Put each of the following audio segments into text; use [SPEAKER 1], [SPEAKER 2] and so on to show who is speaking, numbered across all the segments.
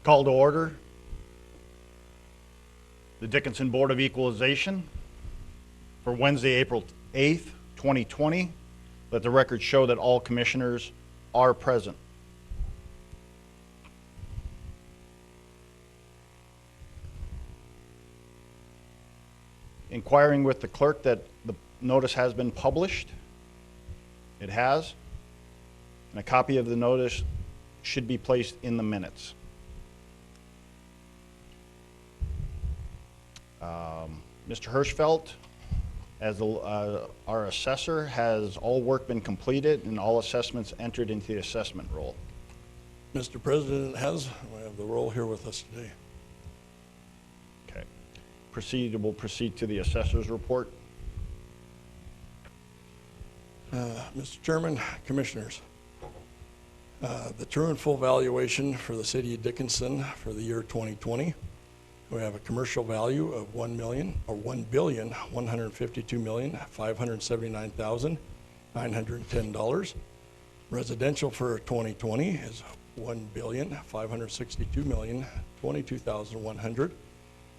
[SPEAKER 1] Call to order the Dickinson Board of Equalization for Wednesday, April 8th, 2020. Let the record show that all commissioners are present. Inquiring with the clerk that the notice has been published. It has. And a copy of the notice should be placed in the minutes. Mr. Hirschfeld, as our assessor, has all work been completed and all assessments entered into the assessment roll?
[SPEAKER 2] Mr. President, it has. We have the roll here with us today.
[SPEAKER 1] Okay. We'll proceed to the assessor's report.
[SPEAKER 2] Mr. Chairman, Commissioners, the true and full valuation for the City of Dickinson for the year 2020. We have a commercial value of $1,152,579,910. Residential for 2020 is $1,562,022,100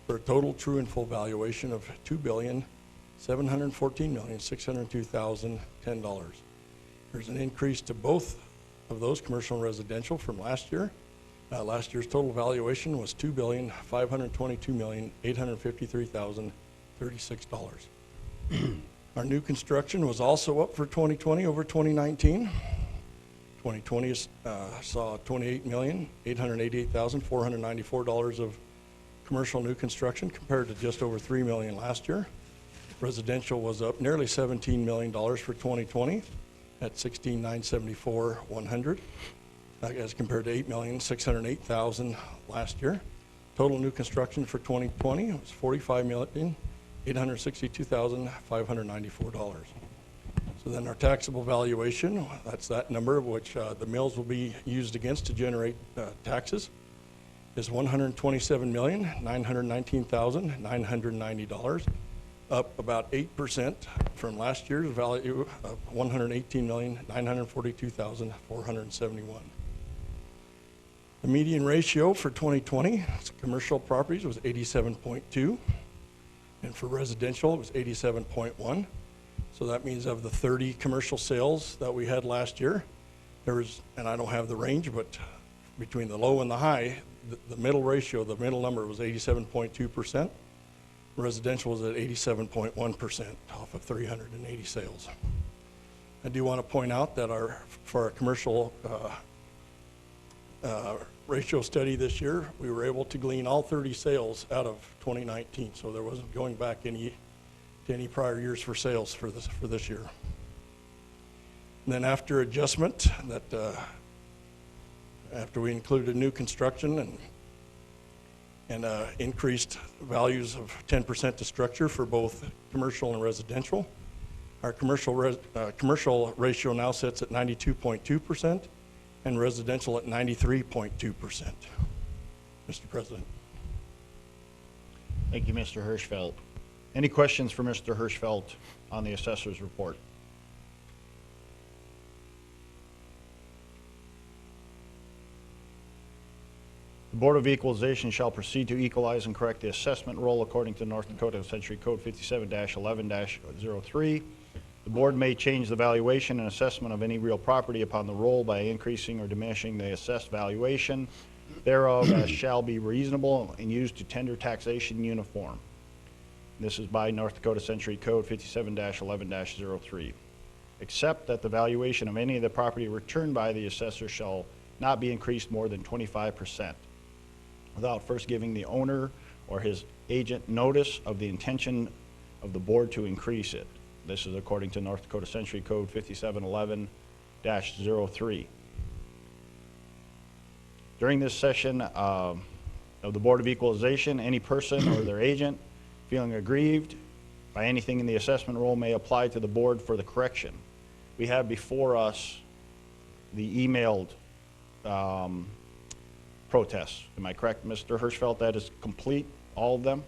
[SPEAKER 2] for a total true and full valuation of $2,714,602,010. There's an increase to both of those, commercial and residential, from last year. Last year's total valuation was $2,522,853,036. Our new construction was also up for 2020 over 2019. 2020 saw $28,888,494 of commercial new construction compared to just over $3 million last year. Residential was up nearly $17 million for 2020 at $16,974,100. As compared to $8,608,000 last year. Total new construction for 2020 was $45,862,594. So then our taxable valuation, that's that number which the mills will be used against to generate taxes, is $127,919,990, up about 8% from last year's value of $118,942,471. The median ratio for 2020 commercial properties was 87.2, and for residential it was 87.1. So that means of the 30 commercial sales that we had last year, there was, and I don't have the range, but between the low and the high, the middle ratio, the middle number was 87.2%. Residential was at 87.1% off of 380 sales. I do want to point out that for our commercial ratio study this year, we were able to glean all 30 sales out of 2019, so there wasn't going back to any prior years for sales for this year. And then after adjustment, after we included new construction and increased values of 10% to structure for both commercial and residential, our commercial ratio now sits at 92.2%. and residential at 93.2%. Mr. President.
[SPEAKER 1] Thank you, Mr. Hirschfeld. Any questions for Mr. Hirschfeld on the assessor's report? The Board of Equalization shall proceed to equalize and correct the assessment roll according to North Dakota Century Code 57-11-03. The board may change the valuation and assessment of any real property upon the roll by increasing or diminishing the assessed valuation thereof as shall be reasonable and used to tender taxation uniform. This is by North Dakota Century Code 57-11-03. Except that the valuation of any of the property returned by the assessor shall not be increased more than 25% without first giving the owner or his agent notice of the intention of the board to increase it. This is according to North Dakota Century Code 57-11-03. During this session of the Board of Equalization, any person or their agent feeling aggrieved by anything in the assessment roll may apply to the board for the correction. We have before us the emailed protests. Am I correct, Mr. Hirschfeld? That is complete, all of them?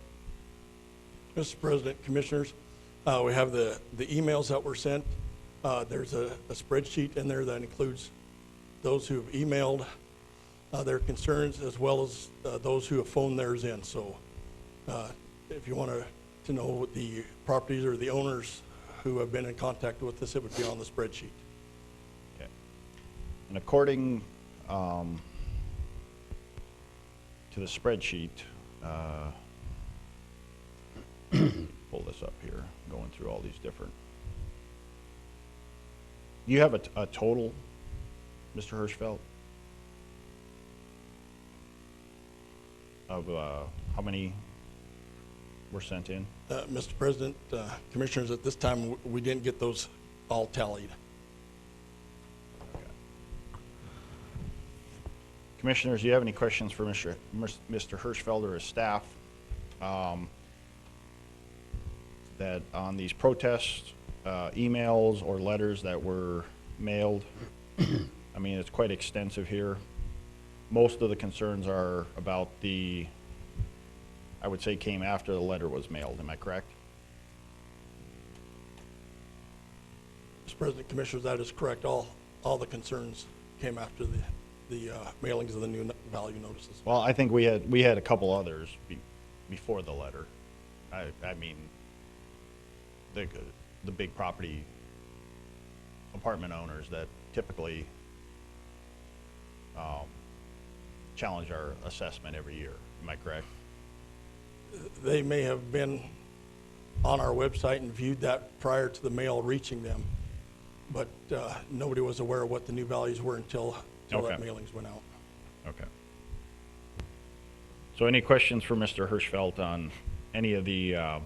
[SPEAKER 2] Mr. President, Commissioners, we have the emails that were sent. There's a spreadsheet in there that includes those who've emailed their concerns, as well as those who have phoned theirs in. So if you want to know the properties or the owners who have been in contact with us, it would be on the spreadsheet.
[SPEAKER 1] Okay. And according to the spreadsheet, pull this up here, going through all these different. You have a total, Mr. Hirschfeld, of how many were sent in?
[SPEAKER 2] Mr. President, Commissioners, at this time, we didn't get those all tallied.
[SPEAKER 1] Commissioners, do you have any questions for Mr. Hirschfeld or his staff? That on these protest emails or letters that were mailed, I mean, it's quite extensive here. Most of the concerns are about the, I would say, came after the letter was mailed. Am I correct?
[SPEAKER 2] Mr. President, Commissioners, that is correct. All the concerns came after the mailings of the new value notices.
[SPEAKER 1] Well, I think we had a couple others before the letter. I mean, the big property apartment owners that typically challenge our assessment every year. Am I correct?
[SPEAKER 2] They may have been on our website and viewed that prior to the mail reaching them, but nobody was aware of what the new values were until
[SPEAKER 1] Okay.
[SPEAKER 2] that mailings went out.
[SPEAKER 1] Okay. So any questions for Mr. Hirschfeld on any of the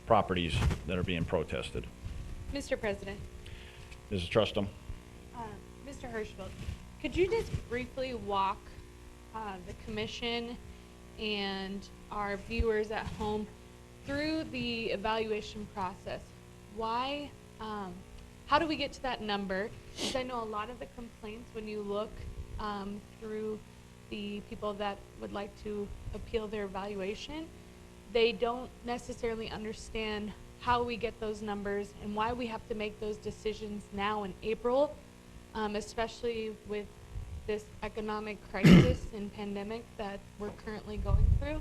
[SPEAKER 1] properties that are being protested?
[SPEAKER 3] Mr. President,
[SPEAKER 1] Mrs. Trustum?
[SPEAKER 3] Mr. Hirschfeld, could you just briefly walk the commission and our viewers at home through the evaluation process? Why, how do we get to that number? Because I know a lot of the complaints when you look through the people that would like to appeal their evaluation, they don't necessarily understand how we get those numbers and why we have to make those decisions now in April, especially with this economic crisis and pandemic that we're currently going through.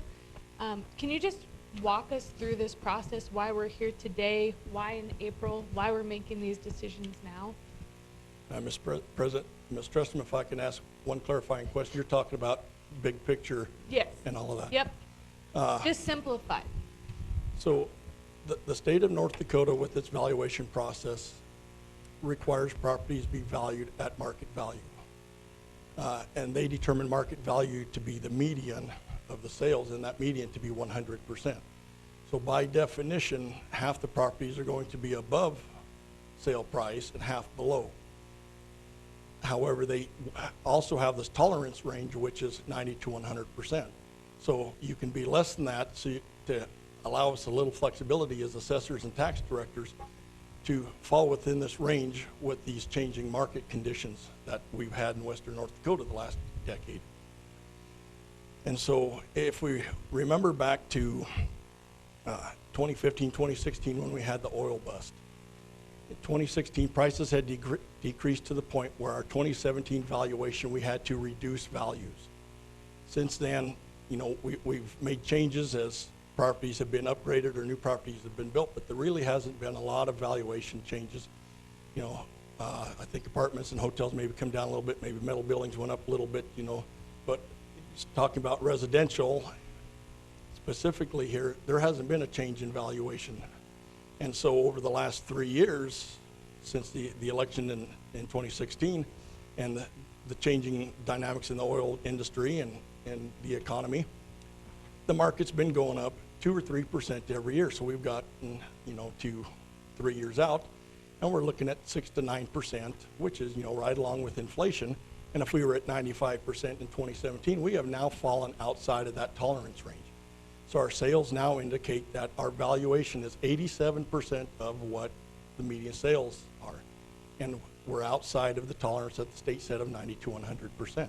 [SPEAKER 3] Can you just walk us through this process, why we're here today, why in April, why we're making these decisions now?
[SPEAKER 2] Mr. President, Ms. Trustum, if I can ask one clarifying question. You're talking about big picture
[SPEAKER 3] Yes.
[SPEAKER 2] and all of that.
[SPEAKER 3] Yep. Just simplify.
[SPEAKER 2] So the state of North Dakota, with its valuation process, requires properties be valued at market value. And they determine market value to be the median of the sales, and that median to be 100%. So by definition, half the properties are going to be above sale price and half below. However, they also have this tolerance range, which is 90 to 100%. So you can be less than that, so to allow us a little flexibility as assessors and tax directors to fall within this range with these changing market conditions that we've had in western North Dakota the last decade. And so if we remember back to 2015, 2016, when we had the oil bust, in 2016, prices had decreased to the point where our 2017 valuation, we had to reduce values. Since then, you know, we've made changes as properties have been upgraded or new properties have been built, but there really hasn't been a lot of valuation changes. You know, I think apartments and hotels maybe come down a little bit, maybe metal buildings went up a little bit, you know, but talking about residential specifically here, there hasn't been a change in valuation. And so over the last 3 years, since the election in 2016 and the changing dynamics in the oil industry and the economy, the market's been going up 2 or 3% every year. So we've gotten, you know, 2, 3 years out, and we're looking at 6 to 9%, which is, you know, right along with inflation. And if we were at 95% in 2017, we have now fallen outside of that tolerance range. So our sales now indicate that our valuation is 87% of what the median sales are. And we're outside of the tolerance that the state said of 90 to 100%.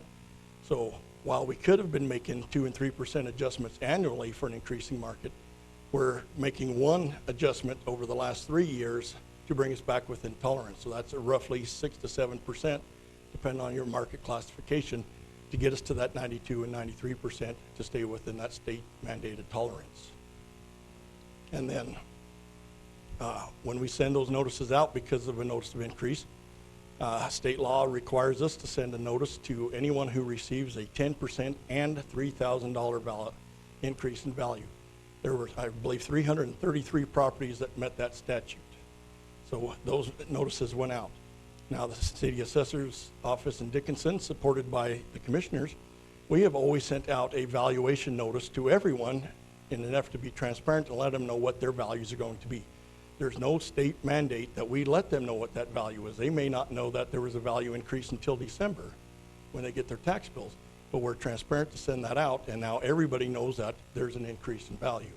[SPEAKER 2] So while we could have been making 2 and 3% adjustments annually for an increasing market, we're making one adjustment over the last 3 years to bring us back within tolerance. So that's a roughly 6 to 7%, depending on your market classification, to get us to that 92 and 93% to stay within that state mandated tolerance. And then when we send those notices out because of a notice of increase, state law requires us to send a notice to anyone who receives a 10% and $3,000 increase in value. There were, I believe, 333 properties that met that statute. So those notices went out. Now, the city assessor's office in Dickinson, supported by the commissioners, we have always sent out a valuation notice to everyone in an effort to be transparent and let them know what their values are going to be. There's no state mandate that we let them know what that value is. They may not know that there was a value increase until December when they get their tax bills, but we're transparent to send that out, and now everybody knows that there's an increase in value.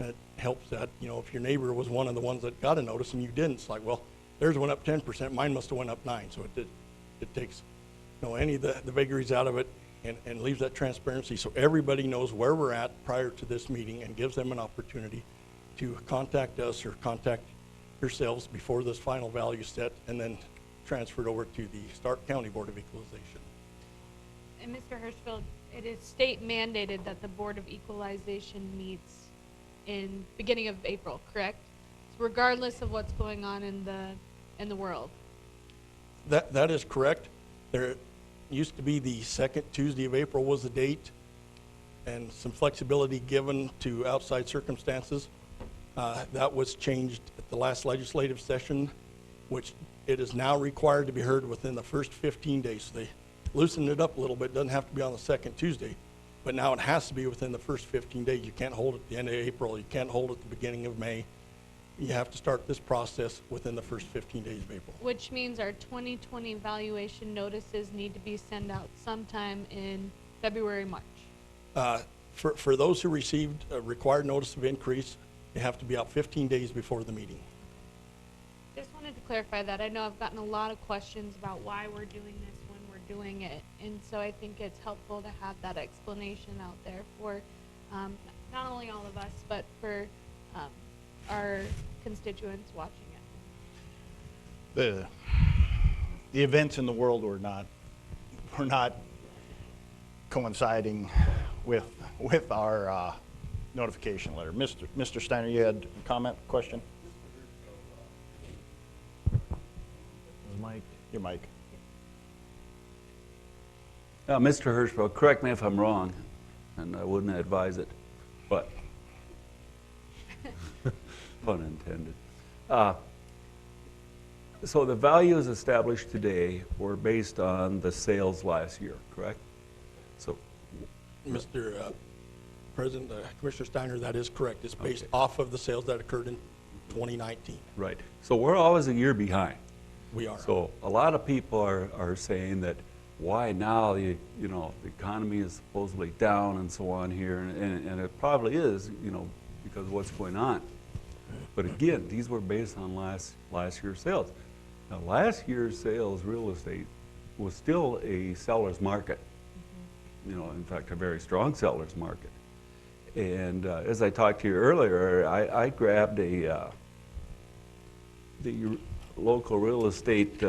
[SPEAKER 2] And it helps that, you know, if your neighbor was one of the ones that got a notice and you didn't, it's like, well, theirs went up 10%, mine must have went up 9%. So it takes, you know, any of the vagaries out of it and leaves that transparency so everybody knows where we're at prior to this meeting and gives them an opportunity to contact us or contact yourselves before this final value is set and then transferred over to the Stark County Board of Equalization.
[SPEAKER 3] And Mr. Hirschfeld, it is state mandated that the Board of Equalization meets in beginning of April, correct? So regardless of what's going on in the world.
[SPEAKER 2] That is correct. There used to be the second Tuesday of April was the date, and some flexibility given to outside circumstances. That was changed at the last legislative session, which it is now required to be heard within the first 15 days. So they loosened it up a little bit. It doesn't have to be on the second Tuesday, but now it has to be within the first 15 days. You can't hold it at the end of April. You can't hold it at the beginning of May. You have to start this process within the first 15 days of April.
[SPEAKER 3] Which means our 2020 valuation notices need to be sent out sometime in February, March.
[SPEAKER 2] For those who received a required notice of increase, they have to be out 15 days before the meeting.
[SPEAKER 3] Just wanted to clarify that. I know I've gotten a lot of questions about why we're doing this when we're doing it. And so I think it's helpful to have that explanation out there for not only all of us, but for our constituents watching it.
[SPEAKER 1] The events in the world were not coinciding with our notification letter. Mr. Steiner, you had a comment, question? Your mic.
[SPEAKER 4] Mr. Hirschfeld, correct me if I'm wrong, and I wouldn't advise it, but pun intended. So the values established today were based on the sales last year, correct? So,
[SPEAKER 2] Mr. President, Commissioner Steiner, that is correct. It's based
[SPEAKER 4] Okay.
[SPEAKER 2] off of the sales that occurred in 2019.
[SPEAKER 4] right. So we're always a year behind.
[SPEAKER 2] We are.
[SPEAKER 4] So a lot of people are saying that why now, the economy is supposedly down and so on here, and it probably is, because of what's going on. But again, these were based on last year's sales. Now, last year's sales, real estate, was still a seller's market. In fact, a very strong seller's market. And as I talked to you earlier, I grabbed the local real estate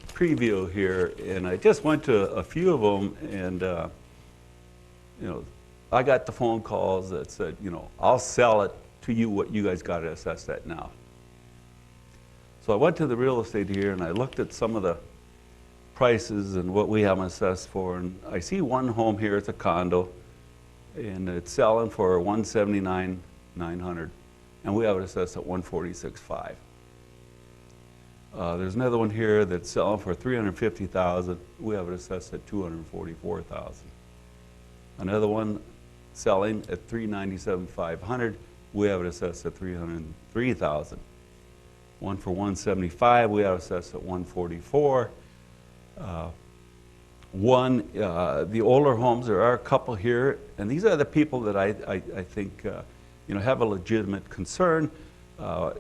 [SPEAKER 4] preview here, and I just went to a few of them, and I got the phone calls that said, I'll sell it to you what you guys got to assess that now. So I went to the real estate here, and I looked at some of the prices and what we have them assessed for, and I see one home here, it's a condo, and it's selling for $179,900, and we have it assessed at $146,500. There's another one here that's selling for $350,000. We have it assessed at $244,000. Another one selling at $397,500. We have it assessed at $303,000. One for $175,000. We have it assessed at $144,000. The older homes, there are a couple here, and these are the people that I think have a legitimate concern.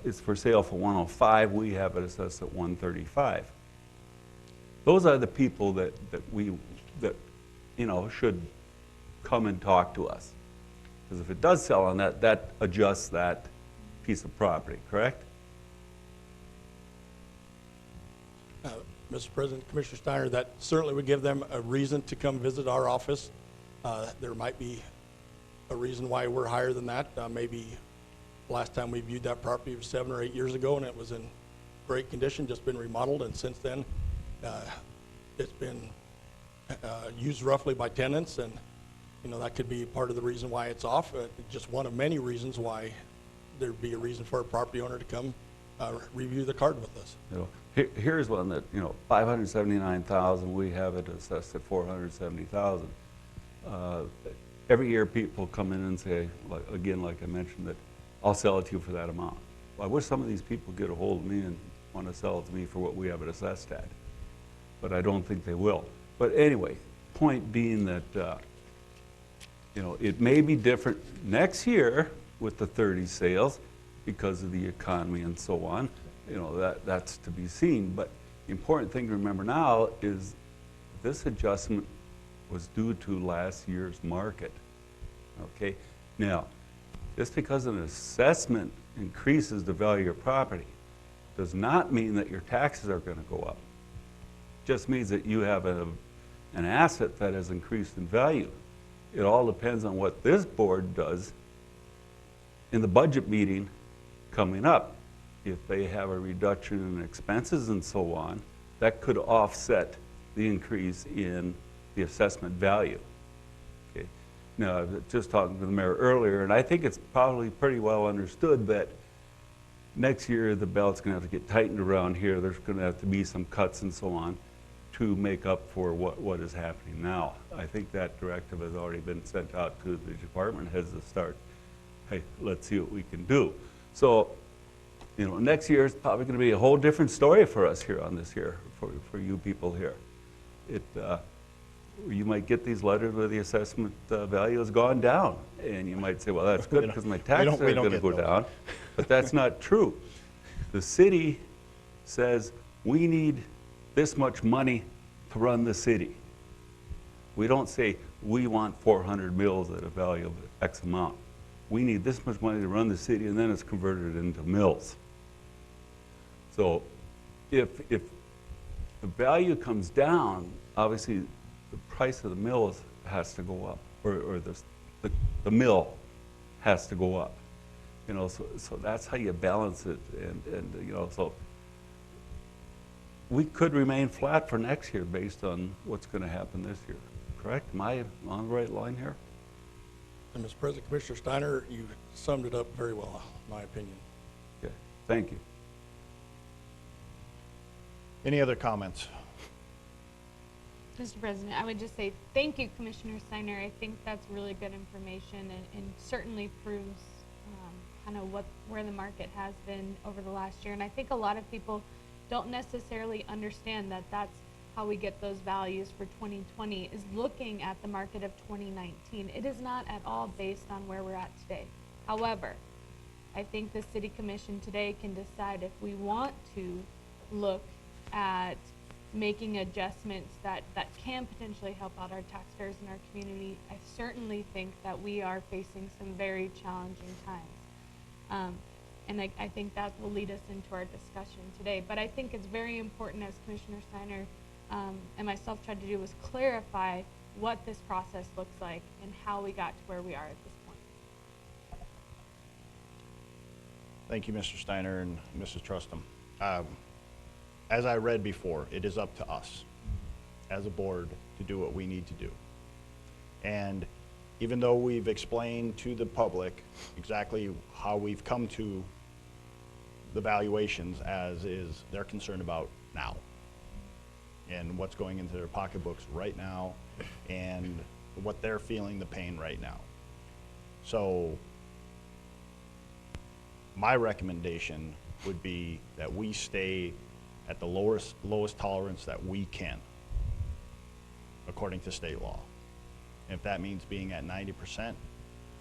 [SPEAKER 4] It's for sale for $105,000. We have it assessed at $135,000. Those are the people that should come and talk to us, because if it does sell on that adjusts that piece of property, correct?
[SPEAKER 2] Mr. President, Commissioner Steiner, that certainly would give them a reason to come visit our office. There might be a reason why we're higher than that. Maybe last time we viewed that property was 7 or 8 years ago, and it was in great condition, just been remodeled, and since then, it's been used roughly by tenants, and that could be part of the reason why it's off. Just one of many reasons why there'd be a reason for a property owner to come review the card with us.
[SPEAKER 4] Here's one that, 579,000, we have it assessed at 470,000. Every year people come in and say, like I mentioned, that I'll sell it to you for that amount. Well, I wish some of these people get a hold of me and want to sell it to me for what we have it assessed at, but I don't think they will. But anyway, point being that, it may be different next year with the 30 sales because of the economy and so on. That's to be seen. But the important thing to remember now is this adjustment was due to last year's market. Okay? Now, just because an assessment increases the value of your property does not mean that your taxes are going to go up. It just means that you have an asset that has increased in value. It all depends on what this board does in the budget meeting coming up. If they have a reduction in expenses and so on, that could offset the increase in the assessment value. Okay. Now, I was just talking to the mayor earlier, and I think it's probably pretty well understood that next year the belt's going to have to get tightened around here. There's going to have to be some cuts and so on to make up for what is happening now. I think that directive has already been sent out to the department heads to start, hey, let's see what we can do. So, next year is probably going to be a whole different story for us here on this here, for you people here. You might get these letters where the assessment value has gone down, and you might say, well, that's good because my taxes are going to go down, but that's not true. The city says we need this much money to run the city. We don't say we want 400 mills at a value of X amount. We need this much money to run the city, and then it's converted into mills. So if the value comes down, obviously the price of the mills has to go up, or the mill has to go up. So that's how you balance it, and so we could remain flat for next year based on what's going to happen this year. Correct? Am I on the right line here?
[SPEAKER 2] And Mr. President, Commissioner Steiner, you summed it up very well, in my opinion.
[SPEAKER 4] Okay, thank you.
[SPEAKER 1] Any other comments?
[SPEAKER 3] Mr. President, I would just say thank you, Commissioner Steiner. I think that's really good information and certainly proves kind of where the market has been over the last year. And I think a lot of people don't necessarily understand that that's how we get those values for 2020 is looking at the market of 2019. It is not at all based on where we're at today. However, I think the City Commission today can decide if we want to look at making adjustments that can potentially help out our taxpayers in our community. I certainly think that we are facing some very challenging times. And I think that will lead us into our discussion today. But I think it's very important, as Commissioner Steiner and myself tried to do, was clarify what this process looks like and how we got to where we are at this point.
[SPEAKER 1] Thank you, Mr. Steiner and Mrs. Trustham. As I read before, it is up to us as a board to do what we need to do. And even though we've explained to the public exactly how we've come to the valuations as is they're concerned about now and what's going into their pocketbooks right now and what they're feeling the pain right now. So my recommendation would be that we stay at the lowest tolerance that we can according to state law. And if that means being at 90%,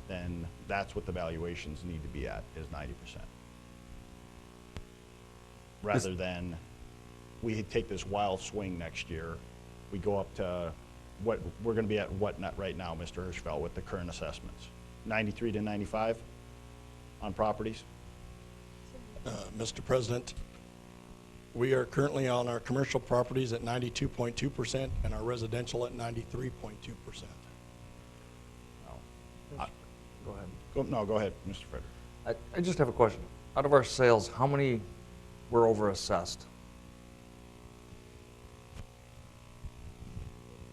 [SPEAKER 1] then that's what the valuations need to be at, is 90%. Rather than we take this wild swing next year, we go up to what we're going to be at right now, Mr. Hirschfeld, with the current assessments, 93 to 95 on properties.
[SPEAKER 2] Mr. President, We are currently on our commercial properties at 92.2% and our residential at 93.2%.
[SPEAKER 5] Go ahead.
[SPEAKER 1] Go ahead, Mr. Frederick.
[SPEAKER 5] I just have a question. Out of our sales, how many were over assessed?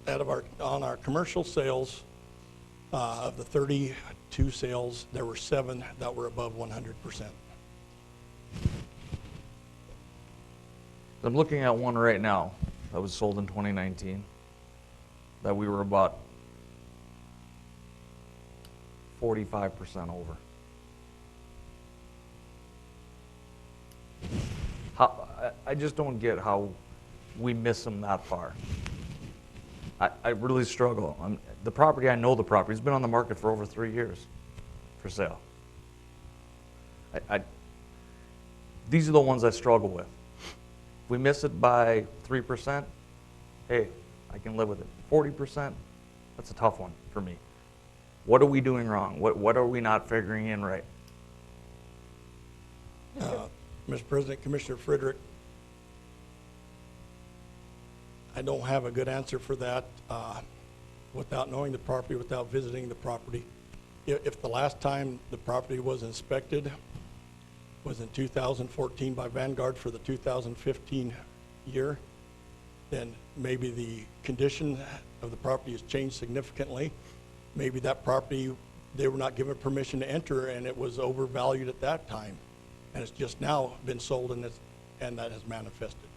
[SPEAKER 2] On our commercial sales, of the 32 sales, there were 7 that were above 100%.
[SPEAKER 5] I'm looking at one right now that was sold in 2019, that we were about 45% over. I just don't get how we miss them that far. I really struggle. The property, I know the property, it's been on the market for over 3 years for sale. These are the ones I struggle with. If we miss it by 3%, hey, I can live with it. 40%, that's a tough one for me. What are we doing wrong? What are we not figuring in right?
[SPEAKER 2] Mr. President, Commissioner Frederick, I don't have a good answer for that without knowing the property, without visiting the property. If the last time the property was inspected was in 2014 by Vanguard for the 2015 year, then maybe the condition of the property has changed significantly. Maybe that property, they were not given permission to enter and it was overvalued at that time. And it's just now been sold and that has manifested.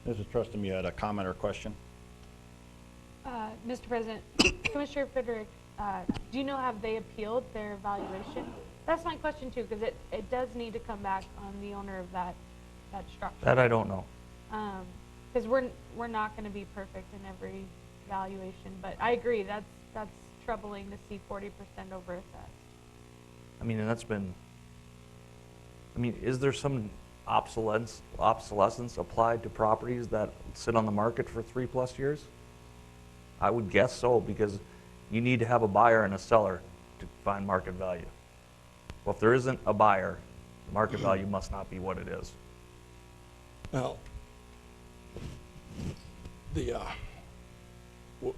[SPEAKER 1] Mrs. Trustum, you had a comment or question?
[SPEAKER 3] Mr. President, Commissioner Frederick, do you know, have they appealed their evaluation? That's my question too, because it does need to come back on the owner of that structure.
[SPEAKER 5] That I don't know.
[SPEAKER 3] Because we're not going to be perfect in every valuation, but I agree, that's troubling to see 40% over assessed.
[SPEAKER 5] I mean, and that's been, is there some obsolescence applied to properties that sit on the market for 3+ years? I would guess so, because you need to have a buyer and a seller to find market value. Well, if there isn't a buyer, the market value must not be what it is.
[SPEAKER 2] Now,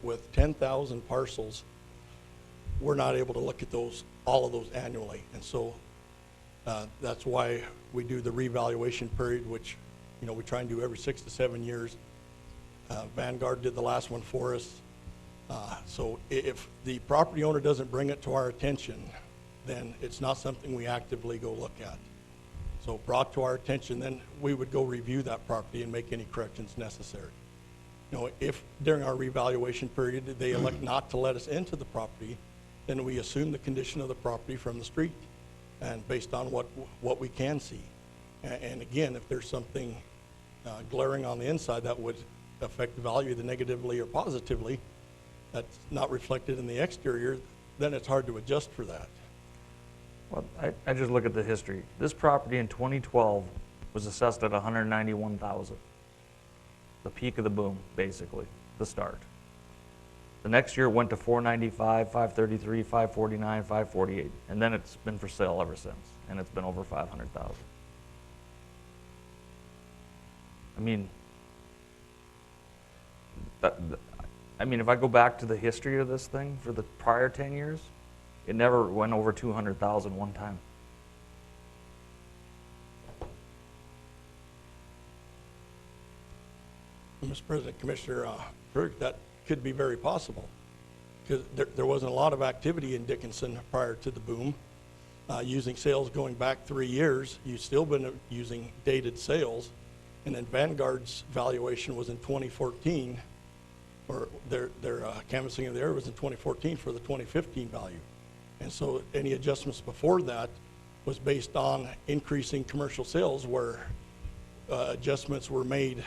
[SPEAKER 2] with 10,000 parcels, we're not able to look at all of those annually, and so that's why we do the revaluation period, which we try and do every 6 to 7 years. Vanguard did the last one for us. So if the property owner doesn't bring it to our attention, then it's not something we actively go look at. So brought to our attention, then we would go review that property and make any corrections necessary. If during our revaluation period they elect not to let us into the property, then we assume the condition of the property from the street and based on what we can see. And again, if there's something glaring on the inside that would affect the value either negatively or positively, that's not reflected in the exterior, then it's hard to adjust for that.
[SPEAKER 5] Well, I just look at the history. This property in 2012 was assessed at $191,000. The peak of the boom, basically, the start. The next year it went to $495, $533, $549, $548, and then it's been for sale ever since, and it's been over $500,000. If I go back to the history of this thing for the prior 10 years, it never went over 200,000 one time.
[SPEAKER 2] Mr. President, Commissioner Berg, that could be very possible because there wasn't a lot of activity in Dickinson prior to the boom. Using sales going back 3 years, you've still been using dated sales, and then Vanguard's valuation was in 2014, or their canvassing of the area was in 2014 for the 2015 value. And so any adjustments before that was based on increasing commercial sales where adjustments were made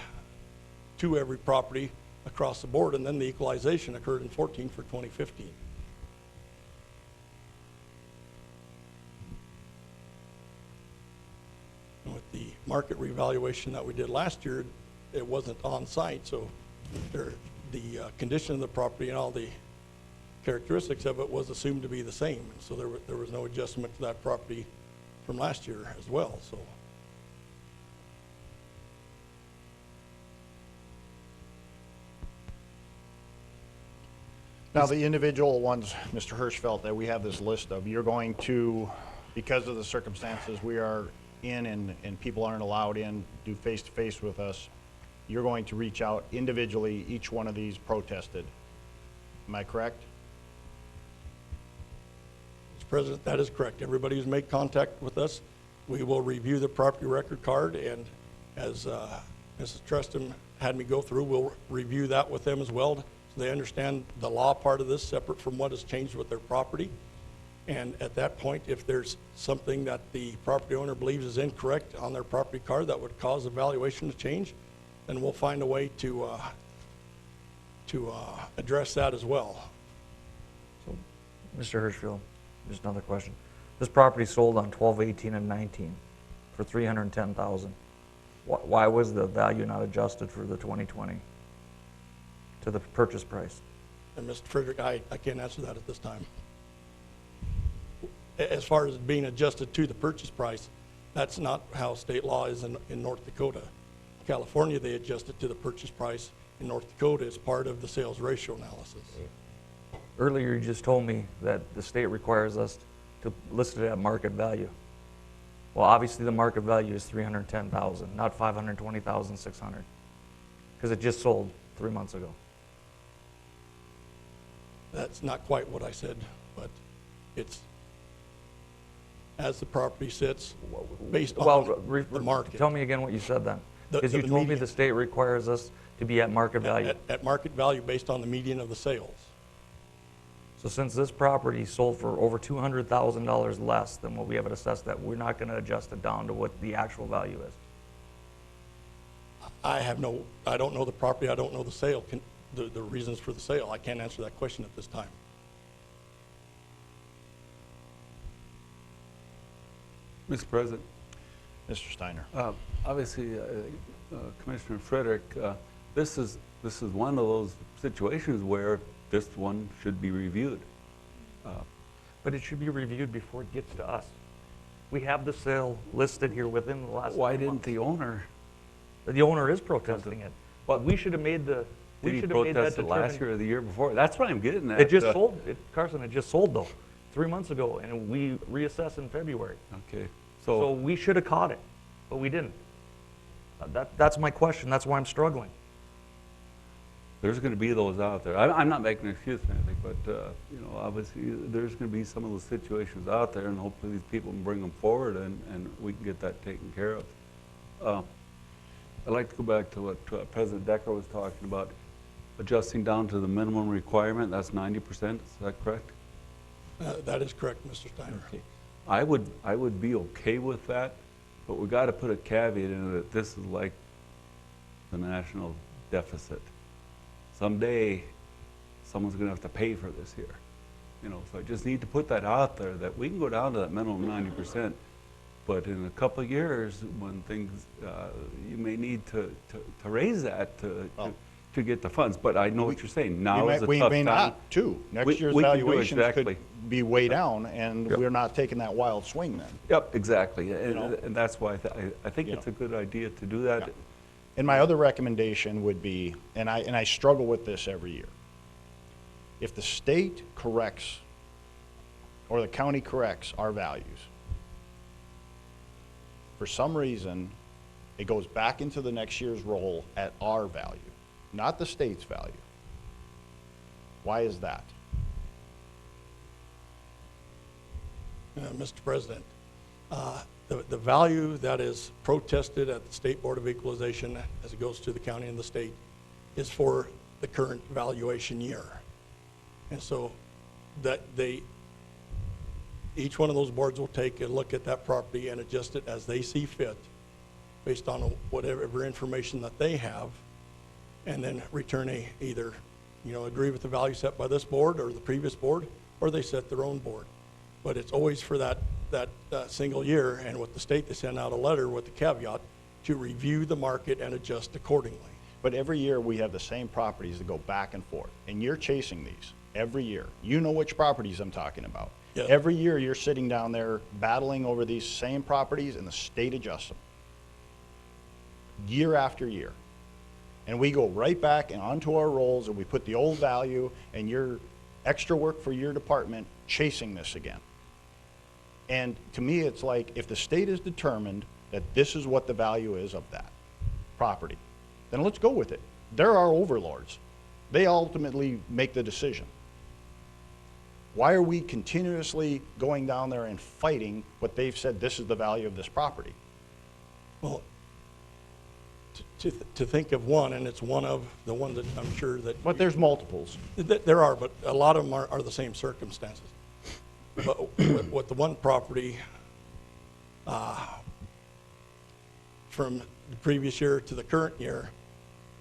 [SPEAKER 2] to every property across the board, and then the equalization occurred in 14 for 2015. And with the market revaluation that we did last year, it wasn't on site, so the condition of the property and all the characteristics of it was assumed to be the same. And so there was no adjustment to that property from last year as well, so.
[SPEAKER 1] Now, the individual ones, Mr. Hirschfeld, that we have this list of, you're going to, because of the circumstances we are in and people aren't allowed in, do face-to-face with us, you're going to reach out individually, each one of these protested. Am I correct?
[SPEAKER 2] Mr. President, that is correct. Everybody who's made contact with us, we will review the property record card, and as Mrs. Trustin had me go through, we'll review that with them as well, so they understand the law part of this separate from what has changed with their property. And at that point, if there's something that the property owner believes is incorrect on their property card that would cause the valuation to change, then we'll find a way to address that as well.
[SPEAKER 5] So, Mr. Hirschfield, just another question. This property sold on 12/18 and 19 for $310,000. Why was the value not adjusted for the 2020 to the purchase price?
[SPEAKER 2] And Mr. Frederick, I can't answer that at this time. As far as being adjusted to the purchase price, that's not how state law is in North Dakota. California, they adjust it to the purchase price. In North Dakota, it's part of the sales ratio analysis.
[SPEAKER 5] Earlier, you just told me that the state requires us to list it at market value. Well, obviously, the market value is $310,000, not $520,600, because it just sold 3 months ago.
[SPEAKER 2] That's not quite what I said, but it's as the property sits based on the market.
[SPEAKER 5] Tell me again what you said then. Because you
[SPEAKER 2] the
[SPEAKER 5] told me
[SPEAKER 2] median.
[SPEAKER 5] the state requires us to be at market value.
[SPEAKER 2] At market value based on the median of the sales.
[SPEAKER 5] So since this property sold for over $200,000 less than what we have it assessed, that we're not going to adjust it down to what the actual value is.
[SPEAKER 2] I don't know the property, I don't know the sale, the reasons for the sale. I can't answer that question at this time.
[SPEAKER 4] Mr. President,
[SPEAKER 1] Mr. Steiner.
[SPEAKER 4] obviously, Commissioner Frederick, this is one of those situations where this one should be reviewed.
[SPEAKER 5] But it should be reviewed before it gets to us. We have the sale listed here within the last
[SPEAKER 4] Why
[SPEAKER 5] 2
[SPEAKER 4] didn't
[SPEAKER 5] months.
[SPEAKER 4] the owner?
[SPEAKER 5] The owner is protesting it. But we should have made the, we
[SPEAKER 4] Did he
[SPEAKER 5] should have made that
[SPEAKER 4] protest it last
[SPEAKER 5] determination.
[SPEAKER 4] year or the year before? That's what I'm getting at.
[SPEAKER 5] It just sold, Carson, it just sold though, 3 months ago, and we reassessed in February.
[SPEAKER 4] Okay,
[SPEAKER 5] So
[SPEAKER 4] so,
[SPEAKER 5] we should have caught it, but we didn't. That's my question, that's why I'm struggling.
[SPEAKER 4] there's gonna be those out there. I'm not making an excuse or anything, but, obviously, there's gonna be some of those situations out there, and hopefully these people can bring them forward, and we can get that taken care of. I'd like to go back to what President Decker was talking about, adjusting down to the minimum requirement, that's 90%, is that correct?
[SPEAKER 2] That is correct, Mr. Steiner.
[SPEAKER 4] Okay. I would be okay with that, but we gotta put a caveat in it that this is like the national deficit. Someday, someone's gonna have to pay for this here. So I just need to put that out there, that we can go down to that minimum 90%, but in a couple of years, when things, you may need to raise that to get the funds. But I know what you're saying, now is a tough time.
[SPEAKER 1] We may not, too.
[SPEAKER 4] We-
[SPEAKER 1] Next year's
[SPEAKER 4] we can do
[SPEAKER 1] valuations
[SPEAKER 4] exactly.
[SPEAKER 1] could be way down, and
[SPEAKER 4] Yep.
[SPEAKER 1] we're not taking that wild swing then.
[SPEAKER 4] Yep, exactly,
[SPEAKER 1] know?
[SPEAKER 4] and that's why I think
[SPEAKER 1] You
[SPEAKER 4] it's
[SPEAKER 1] know.
[SPEAKER 4] a good idea to do that.
[SPEAKER 1] Yeah. And my other recommendation would be, and I struggle with this every year, if the state corrects, or the county corrects our values, for some reason, it goes back into the next year's roll at our value, not the state's value. Why is that?
[SPEAKER 2] Mr. President, the value that is protested at the State Board of Equalization as it goes to the county and the state is for the current valuation year. And so that each one of those boards will take a look at that property and adjust it as they see fit based on whatever information that they have, and then return either, agree with the value set by this board or the previous board, or they set their own board. But it's always for that single year, and with the state, they send out a letter with the caveat to review the market and adjust accordingly.
[SPEAKER 1] But every year, we have the same properties that go back and forth, and you're chasing these. every year. You know which properties I'm talking about.
[SPEAKER 2] Yeah.
[SPEAKER 1] Every year, you're sitting down there battling over these same properties, and the state adjusts them. Year after year. And we go right back and onto our rolls, and we put the old value and your extra work for your department chasing this again. And to me, it's like, if the state has determined that this is what the value is of that property, then let's go with it. They're our overlords. They ultimately make the decision. Why are we continuously going down there and fighting what they've said this is the value of this property?
[SPEAKER 2] Well, to think of one, and it's one of the ones that I'm sure that.
[SPEAKER 1] But there's multiples.
[SPEAKER 2] There are, but a lot of them are the same circumstances. But with the one property, from the previous year to the current year,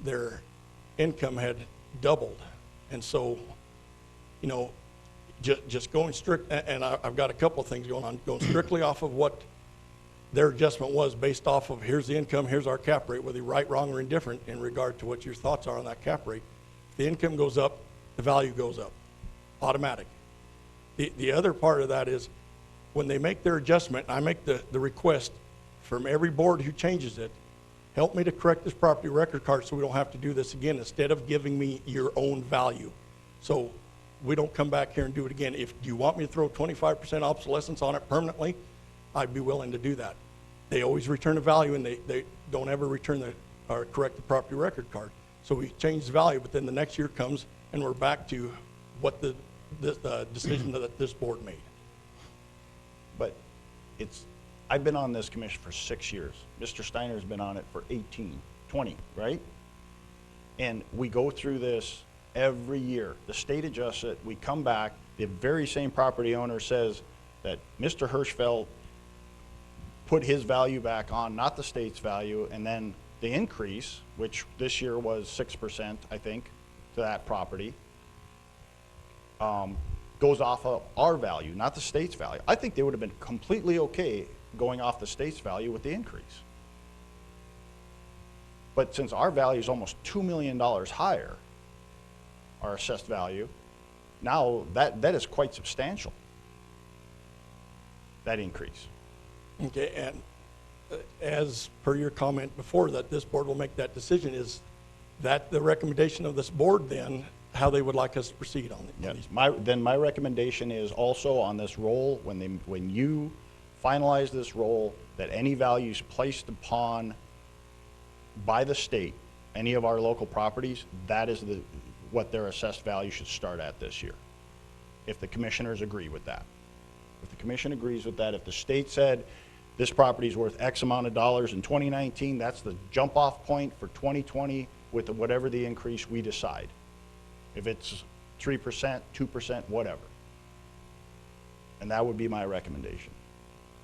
[SPEAKER 2] their income had doubled. And so, you know, just going strict, and I've got a couple of things going on, going strictly off of what their adjustment was based off of here's the income, here's our cap rate, whether you're right, wrong, or indifferent in regard to what your thoughts are on that cap rate. If the income goes up, the value goes up, automatic. The other part of that is when they make their adjustment, I make the request from every board who changes it, help me to correct this property record card so we don't have to do this again, instead of giving me your own value. So we don't come back here and do it again. If you want me to throw 25% obsolescence on it permanently, I'd be willing to do that. They always return a value, and they don't ever return or correct the property record card. So we change the value, but then the next year comes and we're back to what the decision that this board made.
[SPEAKER 1] But I've been on this commission for 6 years. Mr. Steiner's been on it for 20, right? And we go through this every year. The state adjusts it, we come back, the very same property owner says that Mr. Hirschfeld put his value back on, not the state's value, and then the increase, which this year was 6%, I think, to that property, goes off of our value, not the state's value. I think they would have been completely okay going off the state's value with the increase. But since our value is almost $2 million higher, our assessed value, now that is quite substantial, that increase.
[SPEAKER 2] Okay, and as per your comment before, that this board will make that decision, is that the recommendation of this board then, how they would like us to proceed on it?
[SPEAKER 1] Yes, then my recommendation is also on this roll, when you finalize this roll, that any values placed upon by the state, any of our local properties, that is what their assessed value should start at this year, if the commissioners agree with that. If the commission agrees with that, if the state said this property is worth X amount of dollars in 2019, that's the jump-off point for 2020 with whatever the increase we decide. If it's 3%, 2%, whatever. And that would be my recommendation.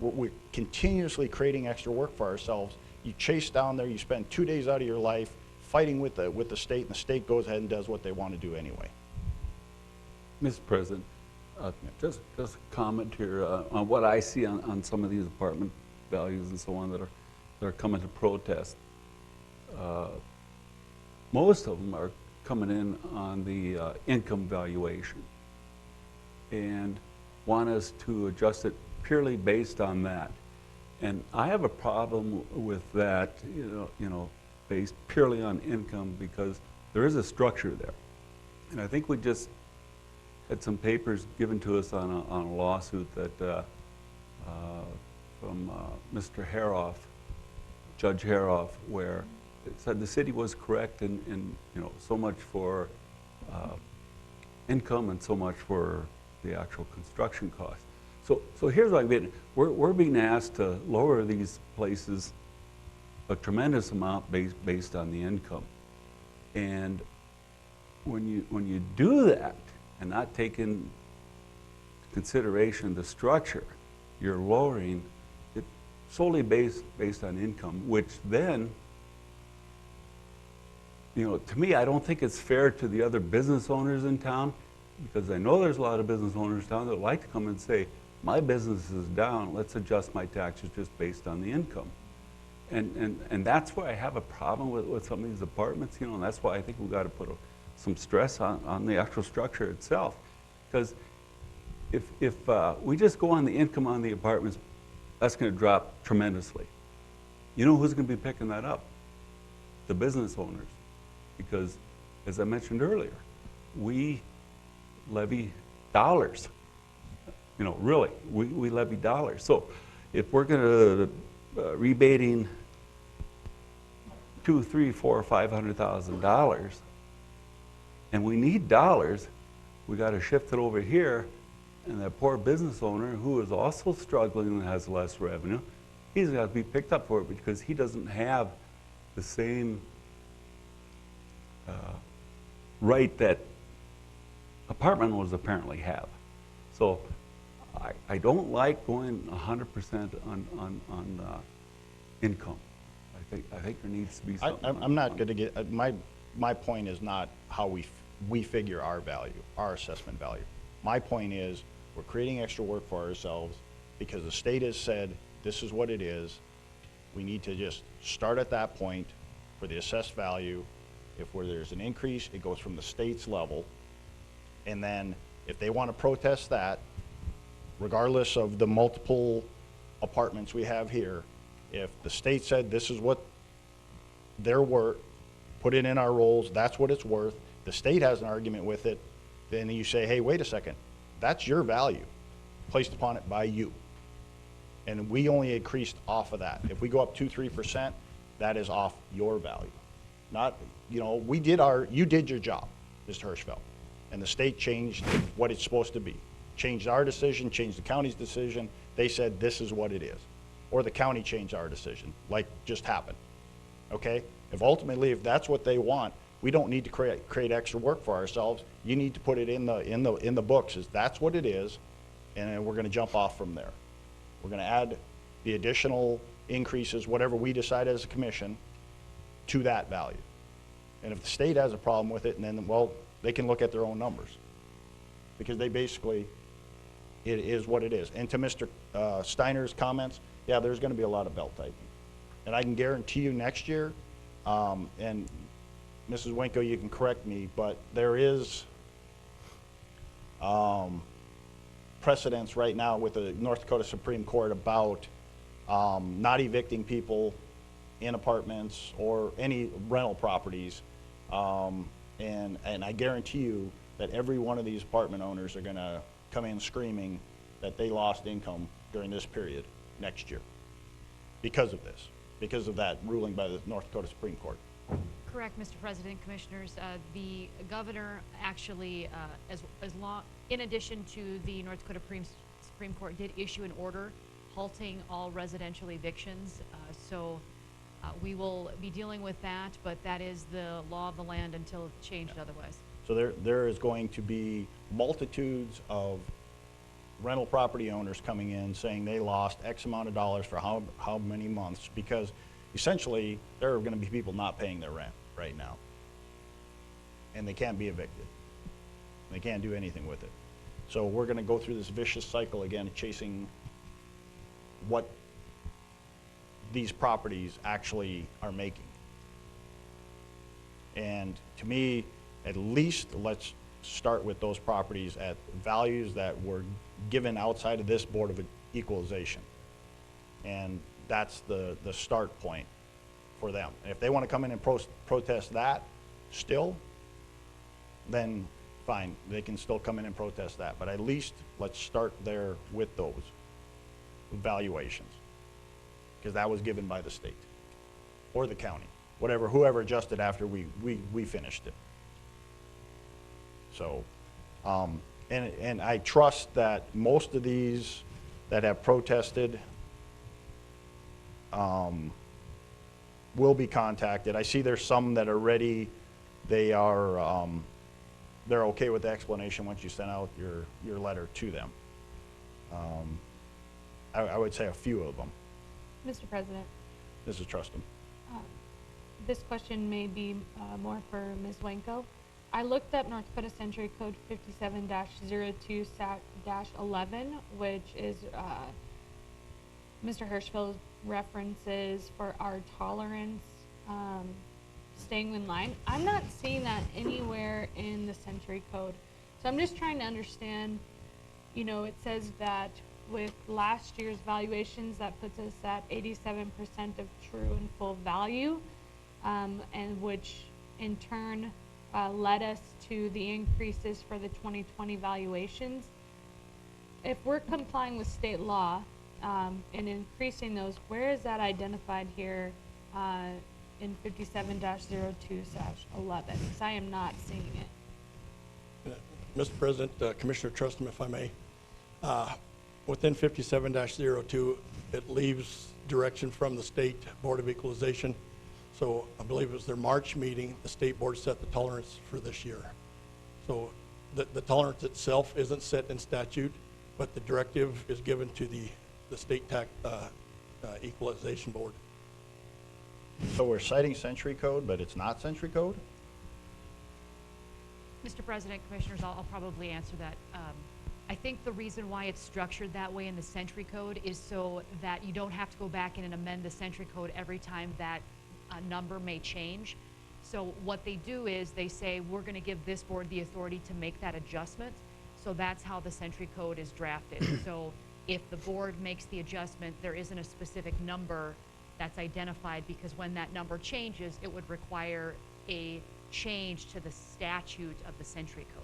[SPEAKER 1] We're continuously creating extra work for ourselves. You chase down there, you spend 2 days out of your life fighting with the state, and the state goes ahead and does what they want to do anyway.
[SPEAKER 4] Mr. President, just a comment here on what I see on some of these apartment values and so on that are coming to protest. Most of them are coming in on the income valuation and want us to adjust it purely based on that. And I have a problem with that, you know, based purely on income, because there is a structure there. And I think we just had some papers given to us on a lawsuit that from Mr. Haroff, Judge Haroff, where it said the city was correct in you know, so much for income and so much for the actual construction cost. So here's what I'm getting. We're being asked to lower these places a tremendous amount based on the income. And when you do that and not take in consideration the structure, you're lowering it solely based on income, which then, you know, to me, I don't think it's fair to the other business owners in town, because I know there's a lot of business owners in town that like to come and say, my business is down, let's adjust my taxes just based on the income. And that's why I have a problem with some of these apartments, you know, and that's why I think we've got to put some stress on the actual structure itself. Because if we just go on the income on the apartments, that's going to drop tremendously. You know who's going to be picking that up? The business owners. Because, as I mentioned earlier, we levy dollars. You know, really, we levy dollars. So if we're going to rebating $200,000, $300,000, $400,000, $500,000, and we need dollars, we got to shift it over here. And that poor business owner who is also struggling and has less revenue, he's got to be picked up for it because he doesn't have the same right that apartment owners apparently have. So I don't like going 100% on income. I think there needs to be something.
[SPEAKER 1] I'm not going to get, my point is not how we figure our value, our assessment value. My point is we're creating extra work for ourselves because the state has said this is what it is. We need to just start at that point for the assessed value. If where there's an increase, it goes from the state's level. And then if they want to protest that, regardless of the multiple apartments we have here, if the state said this is what they're worth, put it in our rolls, that's what it's worth, the state has an argument with it, then you say, hey, wait a second, that's your value placed upon it by you. And we only increased off of that. If we go up 2-3%, that is off your value. Not, you know, you did your job, Mr. Hirschfeld. And the state changed what it's supposed to be. Changed our decision, changed the county's decision. They said this is what it is. Or the county changed our decision, like just happened. Okay? If that's what they want, we don't need to create extra work for ourselves. You need to put it in the books as that's what it is, and then we're going to jump off from there. We're going to add the additional increases, whatever we decide as a commission, to that value. And if the state has a problem with it, and then, well, they can look at their own numbers. Because they basically, it is what it is. And to Mr. Steiner's comments, yeah, there's going to be a lot of belt tightening. And I can guarantee you next year, and Mrs. Winko, you can correct me, but there is precedence right now with the North Dakota Supreme Court about not evicting people in apartments or any rental properties. And I guarantee you that every one of these apartment owners are going to come in screaming that they lost income during this period next year because of this, because of that ruling by the North Dakota Supreme Court.
[SPEAKER 6] Correct, Mr. President, Commissioners. The governor actually, in addition to the North Dakota Supreme Court, did issue an order halting all residential evictions. So we will be dealing with that, but that is the law of the land until changed otherwise.
[SPEAKER 1] So there is going to be multitudes of rental property owners coming in saying they lost X amount of dollars for how many months, because essentially there are going to be people not paying their rent right now. And they can't be evicted. They can't do anything with it. So we're going to go through this vicious cycle again, chasing what these properties actually are making. And to me, at least let's start with those properties at values that were given outside of this Board of Equalization. And that's the start point for them. And if they want to come in and protest that still, then fine, they can still come in and protest that. But at least let's start there with those valuations, because that was given by the state or the county, whoever adjusted after we finished it. So, and I trust that most of these that have protested will be contacted. I see there's some that are ready. They're okay with the explanation once you send out your letter to them. I would say a few of them.
[SPEAKER 3] Mr. President,
[SPEAKER 1] Mrs. Trustum.
[SPEAKER 3] this question may be more for Ms. Wenko. I looked up North Dakota Century Code 57-02-11, which is Mr. Hirschfeld's references for our tolerance staying in line. I'm not seeing that anywhere in the Century Code. So I'm just trying to understand, you know, it says that with last year's valuations, that puts us at 87% of true and full value, and which in turn led us to the increases for the 2020 valuations. If we're complying with state law and increasing those, where is that identified here in 57-02/11? Because I am not seeing it.
[SPEAKER 2] Mr. President, Commissioner Trustum, if I may, within 57-02, it leaves direction from the State Board of Equalization. So I believe it was their March meeting, the state board set the tolerance for this year. So the tolerance itself isn't set in statute, but the directive is given to the state tax equalization board.
[SPEAKER 1] So we're citing century code, but it's not century code?
[SPEAKER 6] Mr. President, Commissioners, I'll probably answer that. I think the reason why it's structured that way in the Century Code is so that you don't have to go back in and amend the Century Code every time that number may change. So what they do is they say, we're going to give this board the authority to make that adjustment. So that's how the Century Code is drafted. So if the board makes the adjustment, there isn't a specific number that's identified, because when that number changes, it would require a change to the statute of the Century Code.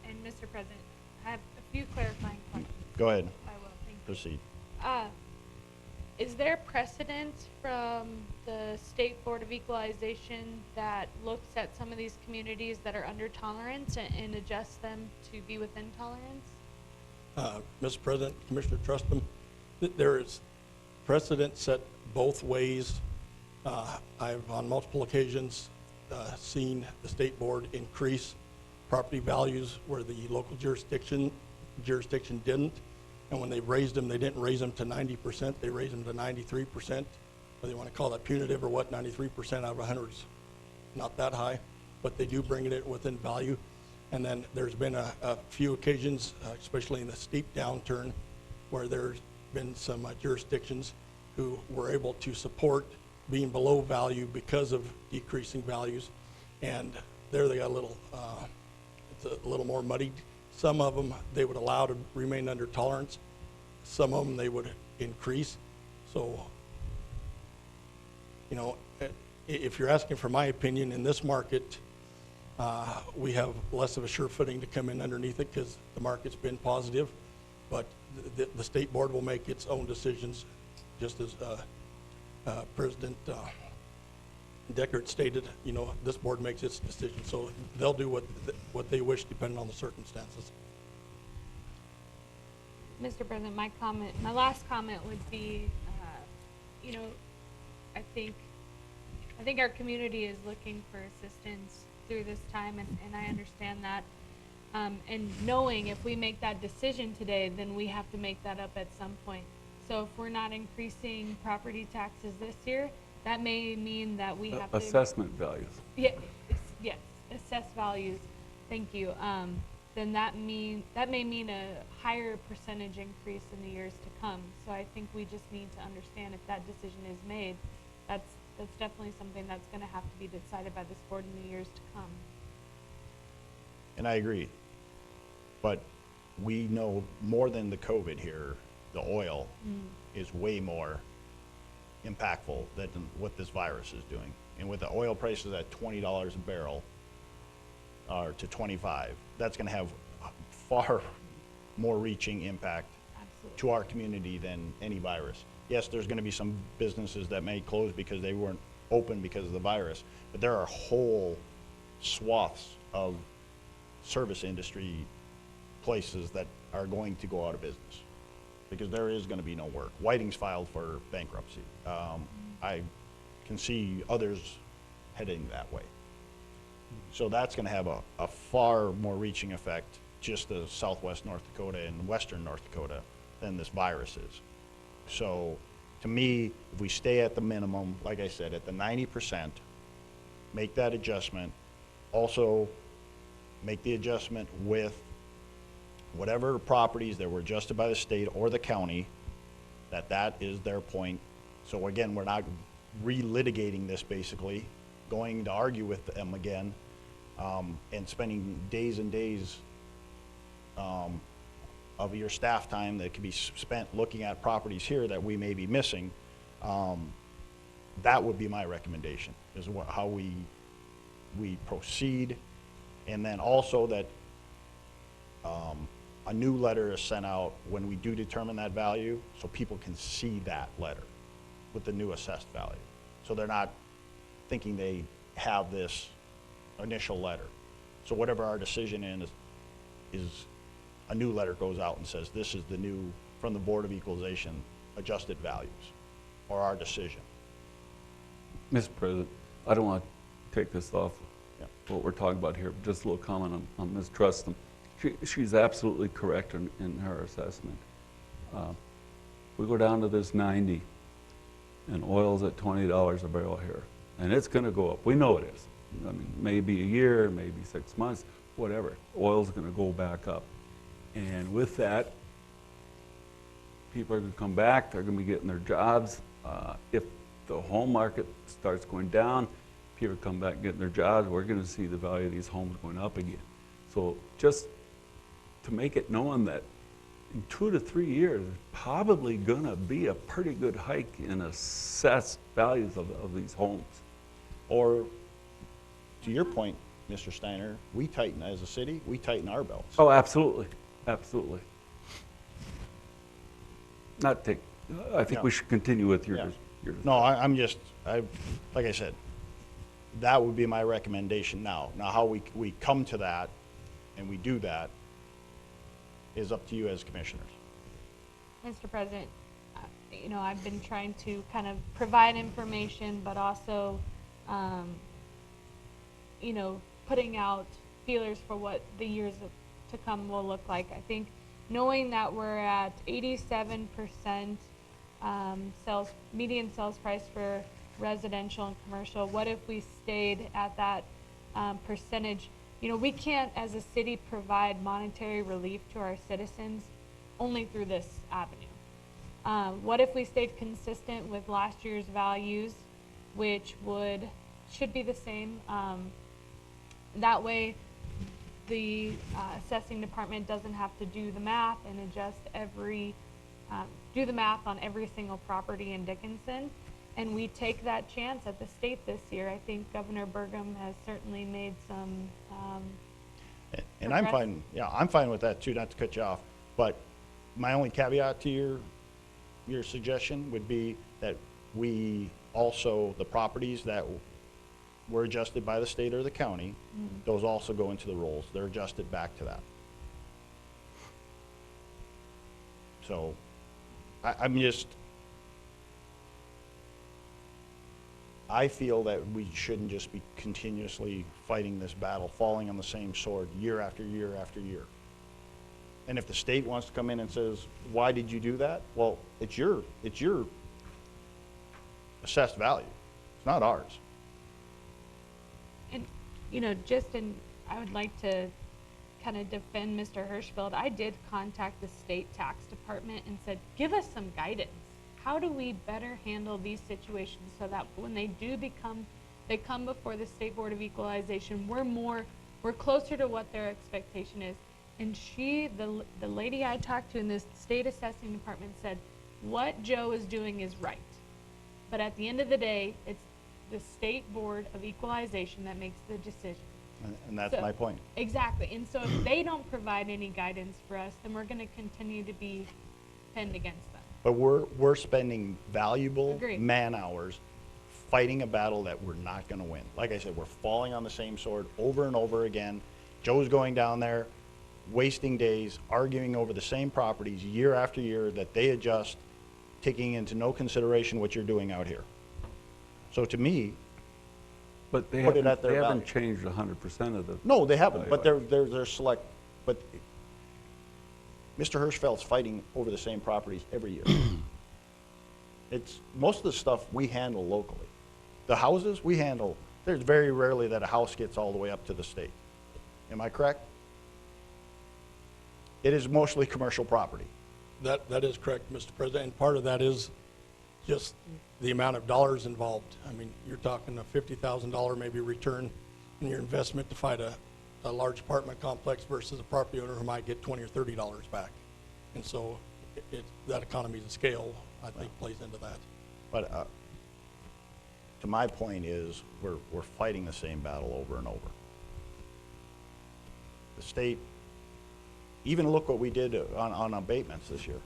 [SPEAKER 3] And Mr. President, I have a few clarifying questions.
[SPEAKER 1] Go ahead,
[SPEAKER 3] I will, thank you.
[SPEAKER 1] proceed.
[SPEAKER 3] Is there precedent from the State Board of Equalization that looks at some of these communities that are under tolerance and adjusts them to be within tolerance?
[SPEAKER 2] Mr. President, Commissioner Trustum, there is precedent set both ways. I've on multiple occasions seen the state board increase property values where the local jurisdiction didn't. And when they raised them, they didn't raise them to 90%, they raised them to 93%. Whether you want to call that punitive or what, 93% out of 100 is not that high, but they do bring it within value. And then there's been a few occasions, especially in the steep downturn, where there's been some jurisdictions who were able to support being below value because of decreasing values. And there they got a little, it's a little more muddied. Some of them they would allow to remain under tolerance. Some of them they would increase. So, you know, if you're asking for my opinion, in this market, we have less of a sure footing to come in underneath it because the market's been positive. But the state board will make its own decisions, just as President Deckert stated. You know, this board makes its decision, so they'll do what they wish depending on the circumstances.
[SPEAKER 3] Mr. President, my last comment would be, you know, I think our community is looking for assistance through this time, and I understand that. And knowing if we make that decision today, then we have to make that up at some point. So if we're not increasing property taxes this year, that may mean that we have to.
[SPEAKER 4] Assessment values.
[SPEAKER 3] Yeah, yes, assess values, thank you. Then that may mean a higher percentage increase in the years to come. So I think we just need to understand if that decision is made, that's definitely something that's gonna have to be decided by this board in the years to come.
[SPEAKER 1] And I agree. But we know more than the COVID here, the oil is way more impactful than what this virus is doing. And with the oil prices at $20 a barrel, or to 25, that's gonna have far more reaching impact
[SPEAKER 3] Absolutely.
[SPEAKER 1] to our community than any virus. Yes, there's gonna be some businesses that may close because they weren't open because of the virus, but there are whole swaths of service industry places that are going to go out of business because there is gonna be no work. Whiting's filed for bankruptcy. I can see others heading that way. So that's gonna have a far more reaching effect just to southwest North Dakota and western North Dakota than this virus is. So to me, if we stay at the minimum, like I said, at the 90%, make that adjustment, also make the adjustment with whatever properties that were adjusted by the state or the county, that is their point. So again, we're not relitigating this basically, going to argue with them again, and spending days and days of your staff time that could be spent looking at properties here that we may be missing, that would be my recommendation, is how we proceed. And then also that a new letter is sent out when we do determine that value, so people can see that letter with the new assessed value. So they're not thinking they have this initial letter. So whatever our decision is a new letter goes out and says, this is the new, from the Board of Equalization, adjusted values, or our decision.
[SPEAKER 4] Mr. President, I don't want to take this off
[SPEAKER 1] Yeah.
[SPEAKER 4] what we're talking about here, but just a little comment on Ms. Trustham. She's absolutely correct in her assessment. We go down to this 90, and oil's at $20 a barrel here, and it's going to go up. We know it is. I mean, maybe a year, maybe 6 months, whatever. Oil's going to go back up. And with that, people are going to come back, they're going to be getting their jobs. If the home market starts going down, people come back and getting their jobs, we're going to see the value of these homes going up again. So just to make it known that in 2 to 3 years, there's probably going to be a pretty good hike in assessed values of these homes.
[SPEAKER 1] Or, to your point, Mr. Steiner, we tighten, as a city, we tighten our belts.
[SPEAKER 4] Oh, absolutely, absolutely. Not take, I think
[SPEAKER 1] Yeah.
[SPEAKER 4] we should continue with
[SPEAKER 1] Yeah.
[SPEAKER 4] your.
[SPEAKER 1] No, I'm just, like I said, that would be my recommendation now. Now, how we come to that and we do that is up to you as commissioners.
[SPEAKER 3] Mr. President, you know, I've been trying to kind of provide information, but also, you know, putting out feelers for what the years to come will look like. I think knowing that we're at 87% median sales price for residential and commercial, what if we stayed at that percentage? You know, we can't, as a city, provide monetary relief to our citizens only through this avenue. What if we stayed consistent with last year's values, which should be the same? That way, the assessing department doesn't have to do the math and adjust do the math on every single property in Dickinson. And we take that chance at the state this year. I think Governor Burgum has certainly made some
[SPEAKER 1] And I'm
[SPEAKER 3] progress.
[SPEAKER 1] fine, yeah, I'm fine with that too, not to cut you off. But my only caveat to your suggestion would be that we also, the properties that were adjusted by the state or the county, those also go into the rolls. They're adjusted back to that. So I feel that we shouldn't just be continuously fighting this battle, falling on the same sword year after year after year. And if the state wants to come in and says, why did you do that? Well, it's your assessed value. It's not ours.
[SPEAKER 3] And, you know, I would like to kind of defend Mr. Hirschfeld. I did contact the state tax department and said, give us some guidance. How do we better handle these situations so that when they come before the State Board of Equalization, we're closer to what their expectation is. And the lady I talked to in this state assessing department said, what Joe is doing is right. But at the end of the day, it's the State Board of Equalization that makes the decision.
[SPEAKER 1] And that's
[SPEAKER 3] So-
[SPEAKER 1] my point.
[SPEAKER 3] Exactly. And so if they don't provide any guidance for us, then we're going to continue to be pinned against them.
[SPEAKER 1] But we're spending valuable
[SPEAKER 3] Agreed.
[SPEAKER 1] man-hours fighting a battle that we're not going to win. Like I said, we're falling on the same sword over and over again. Joe's going down there, wasting days, arguing over the same properties year after year that they adjust, taking into no consideration what you're doing out here. So to me,
[SPEAKER 4] But they
[SPEAKER 1] Put it
[SPEAKER 4] haven't,
[SPEAKER 1] at their
[SPEAKER 4] they haven't
[SPEAKER 1] value.
[SPEAKER 4] changed 100% of the.
[SPEAKER 1] no, they haven't, but
[SPEAKER 4] valuation.
[SPEAKER 1] they're select, but Mr. Hirschfeld's fighting over the same properties every year. It's, most of the stuff we handle locally. The houses we handle, there's very rarely that a house gets all the way up to the state. Am I correct? It is mostly commercial property.
[SPEAKER 2] That is correct, Mr. President, and part of that is just the amount of dollars involved. I mean, you're talking a $50,000 maybe return in your investment to fight a large apartment complex versus a property owner who might get $20 or $30 back. And so that economies of scale, I think, plays into that.
[SPEAKER 1] But to my point is, we're fighting the same battle over and over. The state, even look what we did on abatements this year.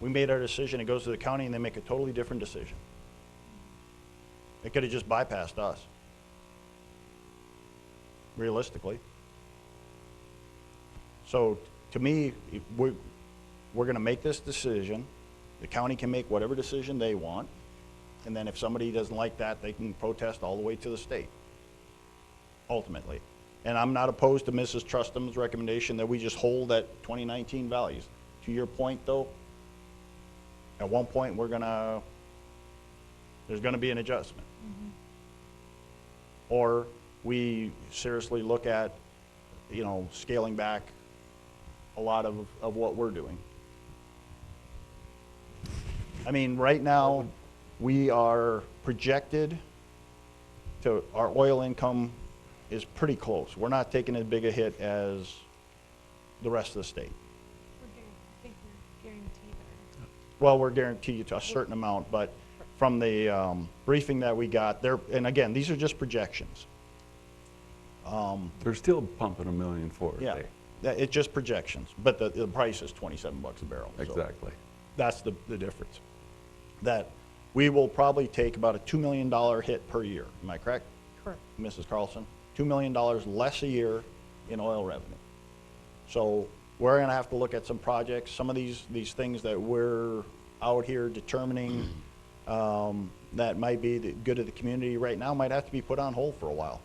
[SPEAKER 1] We made our decision, it goes to the county, and they make a totally different decision. They could have just bypassed us, realistically. So, to me, we're gonna make this decision. The county can make whatever decision they want, and then if somebody doesn't like that, they can protest all the way to the state, ultimately. And I'm not opposed to Mrs. Trustum's recommendation that we just hold at 2019 values. To your point, though, at one point, there's gonna be an adjustment. Or we seriously look at, scaling back a lot of what we're doing. I mean, right now, we are projected to, our oil income is pretty close. We're not taking as big a hit as the rest of the state.
[SPEAKER 3] I think we're guaranteed our
[SPEAKER 1] Well, we're guaranteed to a certain amount, but from the briefing that we got there, and again, these are just projections.
[SPEAKER 4] They're still pumping $1 million for it.
[SPEAKER 1] Yeah, it's just projections, but the price is $27 a barrel. so
[SPEAKER 4] Exactly.
[SPEAKER 1] That's the difference. That we will probably take about a $2 million hit per year. Am I correct,
[SPEAKER 3] Correct.
[SPEAKER 1] Mrs. Carlson? $2 million less a year in oil revenue. So we're gonna have to look at some projects, some of these things that we're out here determining that might be the good of the community right now might have to be put on hold for a while.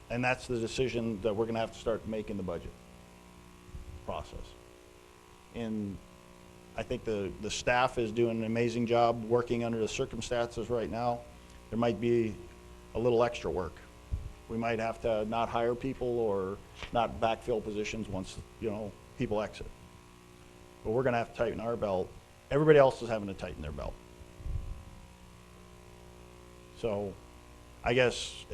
[SPEAKER 1] And that's the decision that we're gonna have to start making the budget process. And I think the staff is doing an amazing job working under the circumstances right now. There might be a little extra work. We might have to not hire people or not backfill positions once, people exit. But we're gonna have to tighten our belt. Everybody else is having to tighten their belt. So, I guess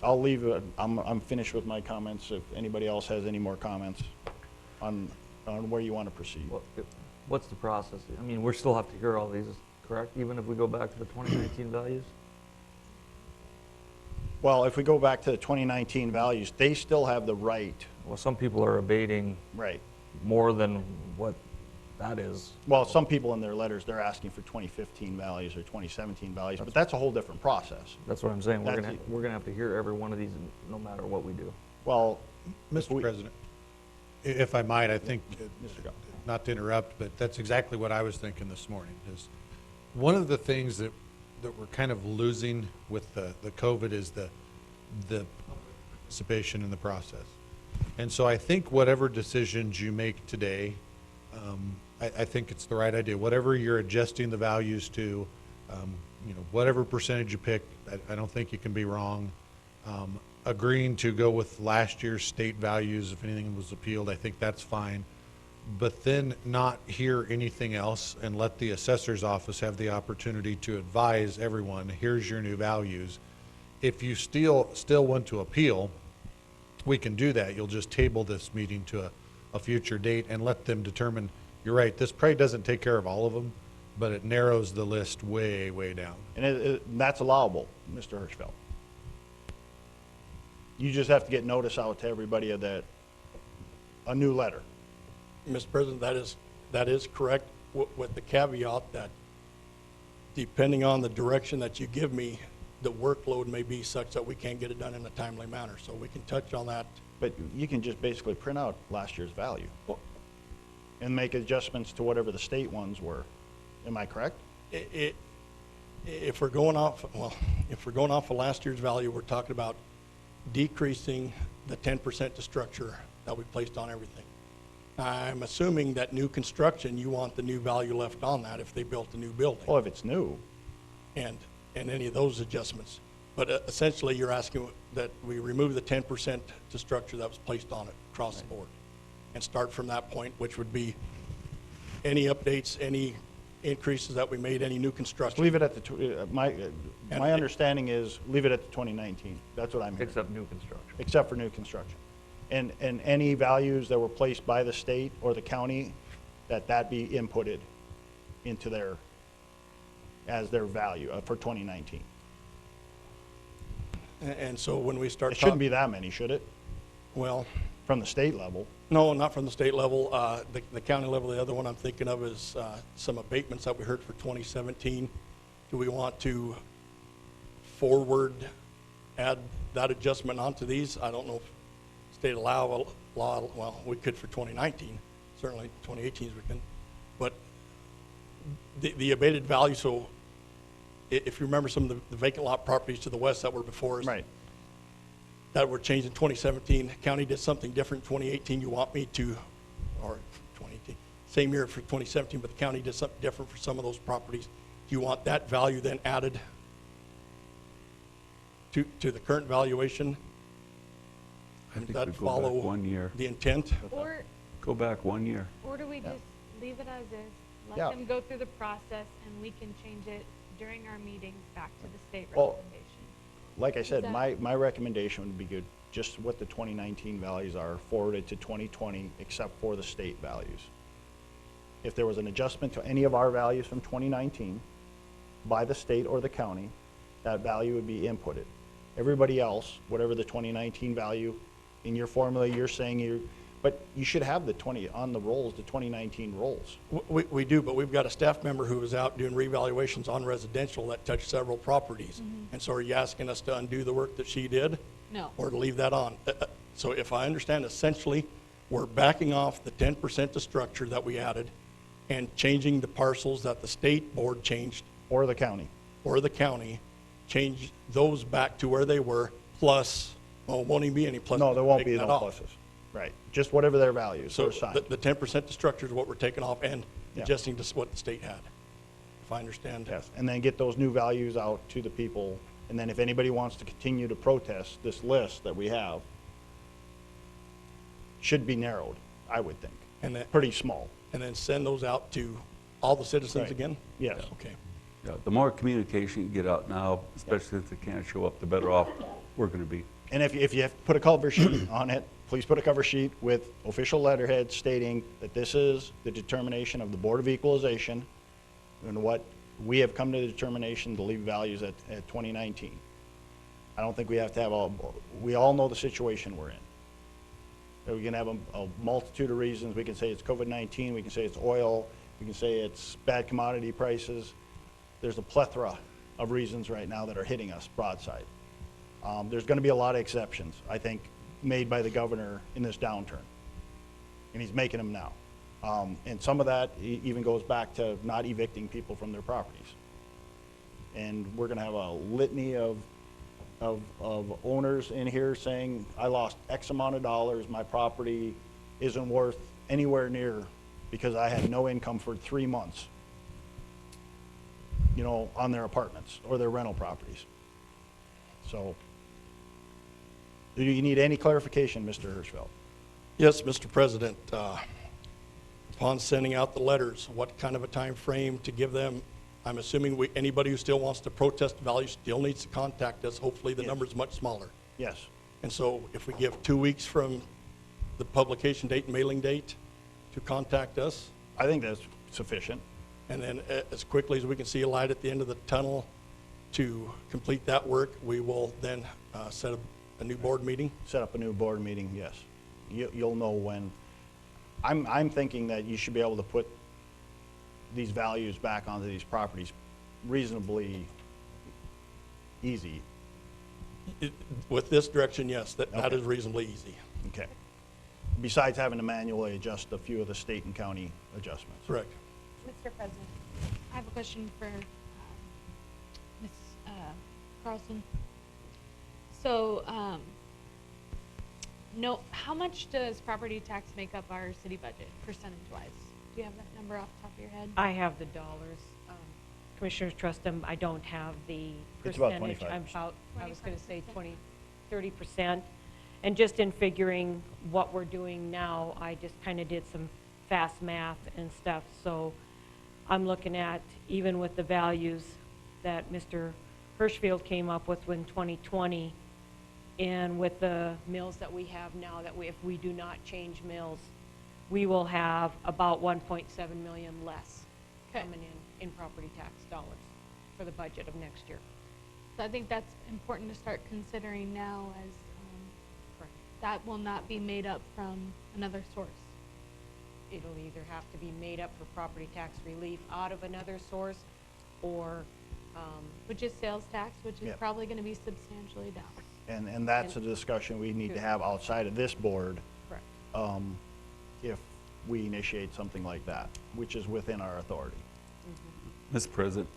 [SPEAKER 1] I'll leave it, I'm finished with my comments. If anybody else has any more comments on where you want to proceed.
[SPEAKER 5] What's the process? I mean, we still have to hear all these, correct? Even if we go back to the 2019 values?
[SPEAKER 1] Well, if we go back to the 2019 values, they still have the right.
[SPEAKER 5] Well, some people are abating
[SPEAKER 1] Right.
[SPEAKER 5] more than what that is.
[SPEAKER 1] Well, some people in their letters, they're asking for 2015 values or 2017 values, but that's a whole different process.
[SPEAKER 5] That's what I'm saying. We're
[SPEAKER 1] That's
[SPEAKER 5] gonna have to hear every one of these no matter what we do.
[SPEAKER 1] Well,
[SPEAKER 7] Mr. President, if I might, I think,
[SPEAKER 1] Mr. Gott.
[SPEAKER 7] not to interrupt, but that's exactly what I was thinking this morning, is one of the things that we're kind of losing with the COVID is the participation in the process. And so I think whatever decisions you make today, I think it's the right idea. Whatever you're adjusting the values to, whatever percentage you pick, I don't think you can be wrong. Agreeing to go with last year's state values, if anything was appealed, I think that's fine. But then not hear anything else and let the assessor's office have the opportunity to advise everyone, here's your new values. If you still want to appeal, we can do that. You'll just table this meeting to a future date and let them determine, you're right, this probably doesn't take care of all of them, but it narrows the list way, way down.
[SPEAKER 1] And that's allowable, Mr. Hirschfeld. You just have to get notice out to everybody of that, a new letter.
[SPEAKER 2] Mr. President, that is correct, with the caveat that depending on the direction that you give me, the workload may be such that we can't get it done in a timely manner. So we can touch on that.
[SPEAKER 1] But you can just basically print out last year's value and make adjustments to whatever the state ones were. Am I correct?
[SPEAKER 2] If we're going off of last year's value, we're talking about decreasing the 10% to structure that we placed on everything. I'm assuming that new construction, you want the new value left on that if they built a new building.
[SPEAKER 1] Well, if it's new,
[SPEAKER 2] And any of those adjustments. But essentially, you're asking that we remove the 10% to structure that was placed on it across the board and start from that point, which would be any updates, any increases that we made, any new
[SPEAKER 1] Just
[SPEAKER 2] construction.
[SPEAKER 1] leave it at my
[SPEAKER 2] And-
[SPEAKER 1] understanding is leave it at the 2019. That's what I'm hearing.
[SPEAKER 5] Except new construction.
[SPEAKER 1] Except for new construction. And any values that were placed by the state or the county, that be inputted into their, as their value for 2019.
[SPEAKER 2] And so when we start
[SPEAKER 1] It shouldn't
[SPEAKER 2] talking,
[SPEAKER 1] be that many, should it?
[SPEAKER 2] well,
[SPEAKER 1] From the state level?
[SPEAKER 2] no, not from the state level. The county level, the other one I'm thinking of is some abatements that we heard for 2017. Do we want to forward add that adjustment onto these? I don't know if state law, well, we could for 2019. Certainly 2018 we can. But the abated value, so if you remember some of the vacant lot properties to the west that were before us.
[SPEAKER 1] Right.
[SPEAKER 2] That were changed in 2017. County did something different in 2018. You want me to, or 2018, same year for 2017, but the county did something different for some of those properties. Do you want that value then added to the current valuation?
[SPEAKER 4] I think
[SPEAKER 2] That
[SPEAKER 4] we go
[SPEAKER 2] follow
[SPEAKER 4] back 1 year.
[SPEAKER 2] the intent?
[SPEAKER 3] Or,
[SPEAKER 4] Go back 1 year.
[SPEAKER 3] or do we just leave it as is?
[SPEAKER 1] Yeah.
[SPEAKER 3] Let them go through the process and we can change it during our meetings back to the state
[SPEAKER 1] Well,
[SPEAKER 3] recommendation.
[SPEAKER 1] Like I said,
[SPEAKER 3] that-
[SPEAKER 1] my recommendation would be good, just what the 2019 values are forwarded to 2020, except for the state values. If there was an adjustment to any of our values from 2019 by the state or the county, that value would be inputted. Everybody else, whatever the 2019 value, in your formula, you're saying but you should have the 20, on the rolls, the 2019 rolls.
[SPEAKER 2] We do, but we've got a staff member who was out doing revaluations on residential that touched several properties. And so are you asking us to undo the work that she did?
[SPEAKER 3] No.
[SPEAKER 2] Or to leave that on? So if I understand, essentially, we're backing off the 10% to structure that we added and changing the parcels that the state board changed,
[SPEAKER 1] Or the county.
[SPEAKER 2] or the county, change those back to where they were, plus, well, it won't even be any plus.
[SPEAKER 1] No, there won't
[SPEAKER 2] taking
[SPEAKER 1] be
[SPEAKER 2] that
[SPEAKER 1] no
[SPEAKER 2] off.
[SPEAKER 1] pluses. Right, just whatever their values
[SPEAKER 2] So
[SPEAKER 1] are assigned.
[SPEAKER 2] the 10% to structure is what we're taking off and
[SPEAKER 1] Yeah.
[SPEAKER 2] adjusting to what the state had, if I understand.
[SPEAKER 1] Yes, and then get those new values out to the people, and then if anybody wants to continue to protest this list that we have, should be narrowed, I would think.
[SPEAKER 2] And then,
[SPEAKER 1] Pretty small.
[SPEAKER 2] and then send those out to all the citizens
[SPEAKER 1] Right.
[SPEAKER 2] again?
[SPEAKER 1] Yes.
[SPEAKER 2] Okay.
[SPEAKER 4] Yeah, the more communication you get out now, especially if they can't show up, the better off we're gonna be.
[SPEAKER 1] And if you have to put a cover sheet on it, please put a cover sheet with official letterhead stating that this is the determination of the Board of Equalization and what we have come to the determination to leave values at 2019. I don't think we have to have we all know the situation we're in. We can have a multitude of reasons. We can say it's COVID-19, we can say it's oil, we can say it's bad commodity prices. There's a plethora of reasons right now that are hitting us broadside. There's going to be a lot of exceptions, I think, made by the governor in this downturn. And he's making them now. And some of that even goes back to not evicting people from their properties. And we're going to have a litany of owners in here saying, I lost X amount of dollars, my property isn't worth anywhere near because I had no income for 3 months, you know, on their apartments or their rental properties. So, do you need any clarification, Mr. Hirschfeld?
[SPEAKER 2] Yes, Mr. President, upon sending out the letters, what kind of a time frame to give them? I'm assuming anybody who still wants to protest value still needs to contact us. Hopefully, the
[SPEAKER 1] Yes.
[SPEAKER 2] number's much smaller.
[SPEAKER 1] Yes.
[SPEAKER 2] And so if we give 2 weeks from the publication date and mailing date to contact us,
[SPEAKER 1] I think that's sufficient.
[SPEAKER 2] and then as quickly as we can see a light at the end of the tunnel to complete that work, we will then set up a new board meeting.
[SPEAKER 1] Set up a new board meeting, yes. You'll know when. I'm thinking that you should be able to put these values back onto these properties reasonably easy.
[SPEAKER 2] With this direction, yes, that
[SPEAKER 1] Okay.
[SPEAKER 2] is reasonably easy.
[SPEAKER 1] Okay. Besides having to manually adjust a few of the state and county adjustments.
[SPEAKER 2] Correct.
[SPEAKER 3] Mr. President, I have a question for Ms. Carlson. So, no, how much does property tax make up our city budget, percentage-wise? Do you have that number off the top of your head?
[SPEAKER 8] I have the dollars. Commissioners trust them. I don't have the
[SPEAKER 1] It's about
[SPEAKER 8] percentage.
[SPEAKER 1] 25%.
[SPEAKER 8] I'm about, I was going to say
[SPEAKER 3] 25%.
[SPEAKER 8] 30%. And just in figuring what we're doing now, I just kind of did some fast math and stuff. So I'm looking at, even with the values that Mr. Hirschfield came up with in 2020, and with the mills that we have now, that if we do not change mills, we will have about 1.7 million less
[SPEAKER 3] Okay.
[SPEAKER 8] coming in property tax dollars for the budget of next year.
[SPEAKER 3] So I think that's important to start considering now, as
[SPEAKER 8] Correct.
[SPEAKER 3] that will not be made up from another source.
[SPEAKER 8] It'll either have to be made up for property tax relief out of another source, or,
[SPEAKER 3] Which is sales tax, which is
[SPEAKER 1] Yeah.
[SPEAKER 3] probably gonna be substantially down.
[SPEAKER 1] And that's a discussion we need to have outside of this board,
[SPEAKER 8] correct.
[SPEAKER 1] if we initiate something like that, which is within our authority.
[SPEAKER 4] Mr. President,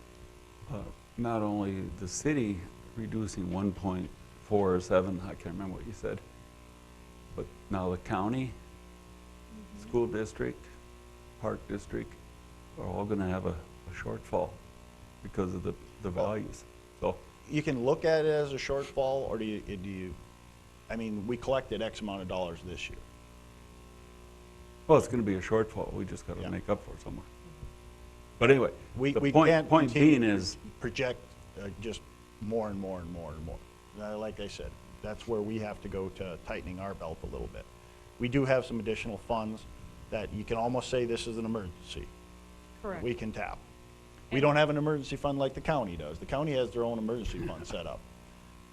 [SPEAKER 4] not only the city reducing 1.47, I can't remember what you said, but now the county, school district, park district are all going to have a shortfall because of the values. So,
[SPEAKER 1] You can look at it as a shortfall, or do you, I mean, we collected X amount of dollars this year.
[SPEAKER 4] well, it's going to be a shortfall. We just got to
[SPEAKER 1] Yeah.
[SPEAKER 4] make up for it somewhere. But anyway,
[SPEAKER 1] We
[SPEAKER 4] the
[SPEAKER 1] can't
[SPEAKER 4] point
[SPEAKER 1] continue
[SPEAKER 4] being
[SPEAKER 1] to
[SPEAKER 4] is,
[SPEAKER 1] project just more and more and more and more. Like I said, that's where we have to go to tightening our belt a little bit. We do have some additional funds that you can almost say this is an emergency.
[SPEAKER 8] Correct.
[SPEAKER 1] We can tap. We don't have an emergency fund like the county does. The county has their own emergency fund set up.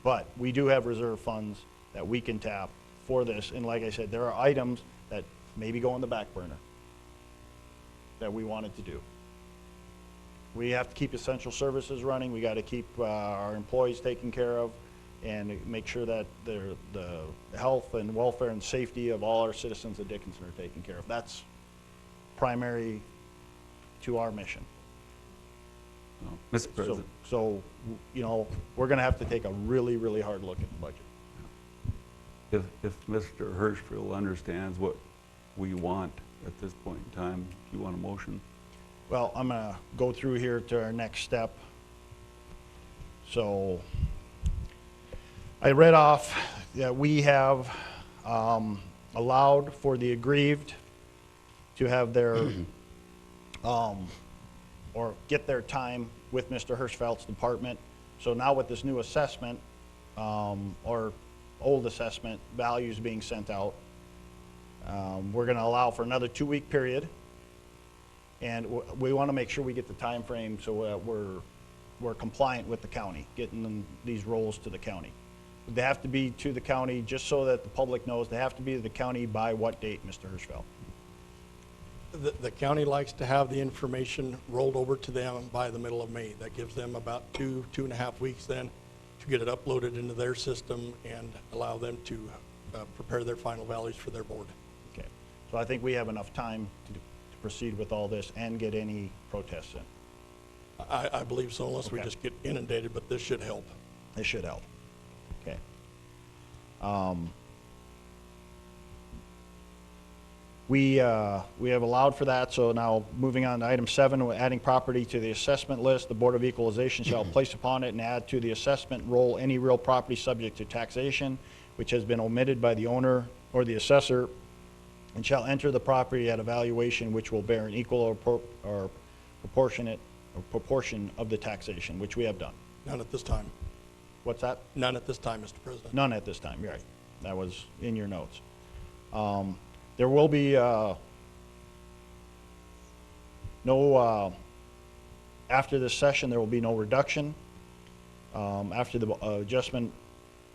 [SPEAKER 1] But we do have reserve funds that we can tap for this. And like I said, there are items that maybe go on the back burner that we wanted to do. We have to keep essential services running. We got to keep our employees taken care of, and make sure that the health and welfare and safety of all our citizens of Dickinson are taken care of. That's primary to our mission.
[SPEAKER 4] Mr. President,
[SPEAKER 1] So, you know, we're going to have to take a really, really hard look at the budget.
[SPEAKER 4] if Mr. Hirschfield understands what we want at this point in time, do you want a motion?
[SPEAKER 1] Well, I'm going to go through here to our next step. So I read off that we have allowed for the aggrieved to have their, or get their time with Mr. Hirschfeld's department. So now with this new assessment, or old assessment values being sent out, we're going to allow for another 2-week period. And we want to make sure we get the time frame so that we're compliant with the county, getting these rolls to the county. They have to be to the county, just so that the public knows, they have to be to the county by what date, Mr. Hirschfeld?
[SPEAKER 2] The county likes to have the information rolled over to them by the middle of May. That gives them about 2.5 weeks then to get it uploaded into their system and allow them to prepare their final values for their board.
[SPEAKER 1] Okay, so I think we have enough time to proceed with all this and get any protests in.
[SPEAKER 2] I believe so, unless we
[SPEAKER 1] Okay.
[SPEAKER 2] just get inundated, but this should help.
[SPEAKER 1] It should help. Okay. We have allowed for that, so now moving on to item 7, we're adding property to the assessment list. The Board of Equalization shall place upon it and add to the assessment roll any real property subject to taxation, which has been omitted by the owner or the assessor, and shall enter the property at a valuation which will bear an equal or proportionate or proportion of the taxation, which we have done.
[SPEAKER 2] None at this time.
[SPEAKER 1] What's that?
[SPEAKER 2] None at this time, Mr. President.
[SPEAKER 1] None at this time, you're right. That was in your notes. There will be no, after this session, there will be no reduction. After the adjustment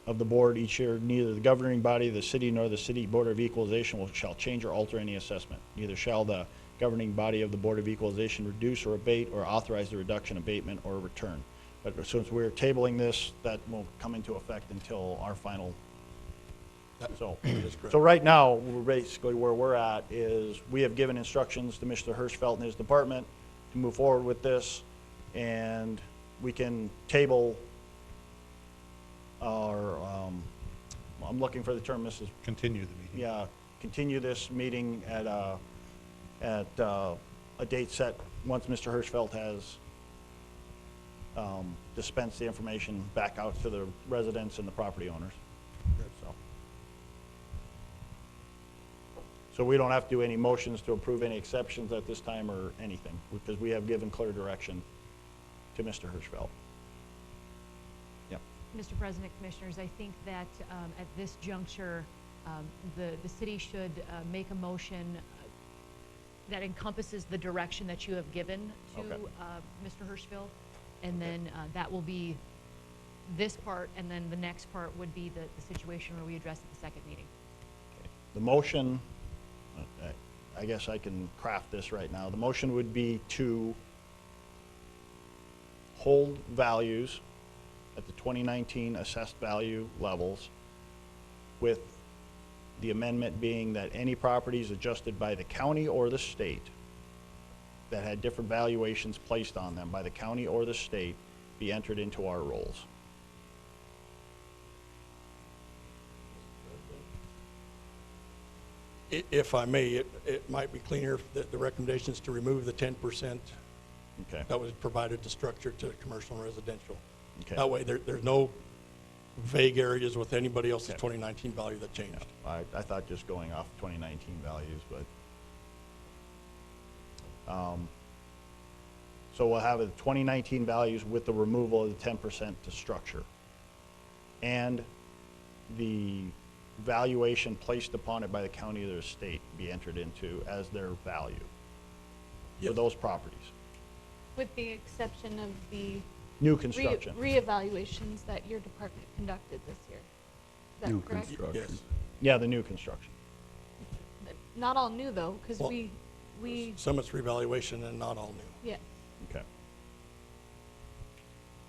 [SPEAKER 1] of the board each year, neither the governing body of the city nor the city Board of Equalization shall change or alter any assessment. Neither shall the governing body of the Board of Equalization reduce or abate or authorize the reduction, abatement, or return. But since we're tabling this, that won't come into effect until our final. So,
[SPEAKER 2] is correct.
[SPEAKER 1] so right now, we're basically where we're at is we have given instructions to Mr. Hirschfeld and his department to move forward with this, and we can table our, I'm looking for the term, Mrs.
[SPEAKER 7] Continue the meeting.
[SPEAKER 1] Yeah, continue this meeting at a date set once Mr. Hirschfeld has dispensed the information back out to the residents and the property owners. So we don't have to do any motions to approve any exceptions at this time or anything, because we have given clear direction to Mr. Hirschfeld. Yep.
[SPEAKER 6] Mr. President, Commissioners, I think that at this juncture, the city should make a motion that encompasses the direction that you have given to
[SPEAKER 1] Okay.
[SPEAKER 6] Mr. Hirschfeld. And then that will be this part, and then the next part would be the situation where we address at the second meeting.
[SPEAKER 1] The motion, I guess I can craft this right now. The motion would be to hold values at the 2019 assessed value levels, with the amendment being that any properties adjusted by the county or the state that had different valuations placed on them by the county or the state be entered into our rolls.
[SPEAKER 2] If I may, it might be cleaner that the recommendation is to remove the 10%
[SPEAKER 1] Okay.
[SPEAKER 2] that was provided to structure to commercial and residential.
[SPEAKER 1] Okay.
[SPEAKER 2] That way, there's no vague areas with anybody else's
[SPEAKER 1] Okay.
[SPEAKER 2] 2019 value that changed.
[SPEAKER 1] I thought just going off 2019 values, but, so we'll have the 2019 values with the removal of the 10% to structure. And the valuation placed upon it by the county or the state be entered into as their value for
[SPEAKER 2] Yes.
[SPEAKER 1] those properties.
[SPEAKER 3] With the exception of the
[SPEAKER 1] New construction.
[SPEAKER 3] reevaluations that your department conducted this year. Is
[SPEAKER 4] New
[SPEAKER 3] that correct?
[SPEAKER 4] construction.
[SPEAKER 2] Yes.
[SPEAKER 1] Yeah, the new construction.
[SPEAKER 3] Not all new though, because
[SPEAKER 2] Well,
[SPEAKER 3] we,
[SPEAKER 2] Some it's revaluation and not all new.
[SPEAKER 3] yeah.
[SPEAKER 1] Okay.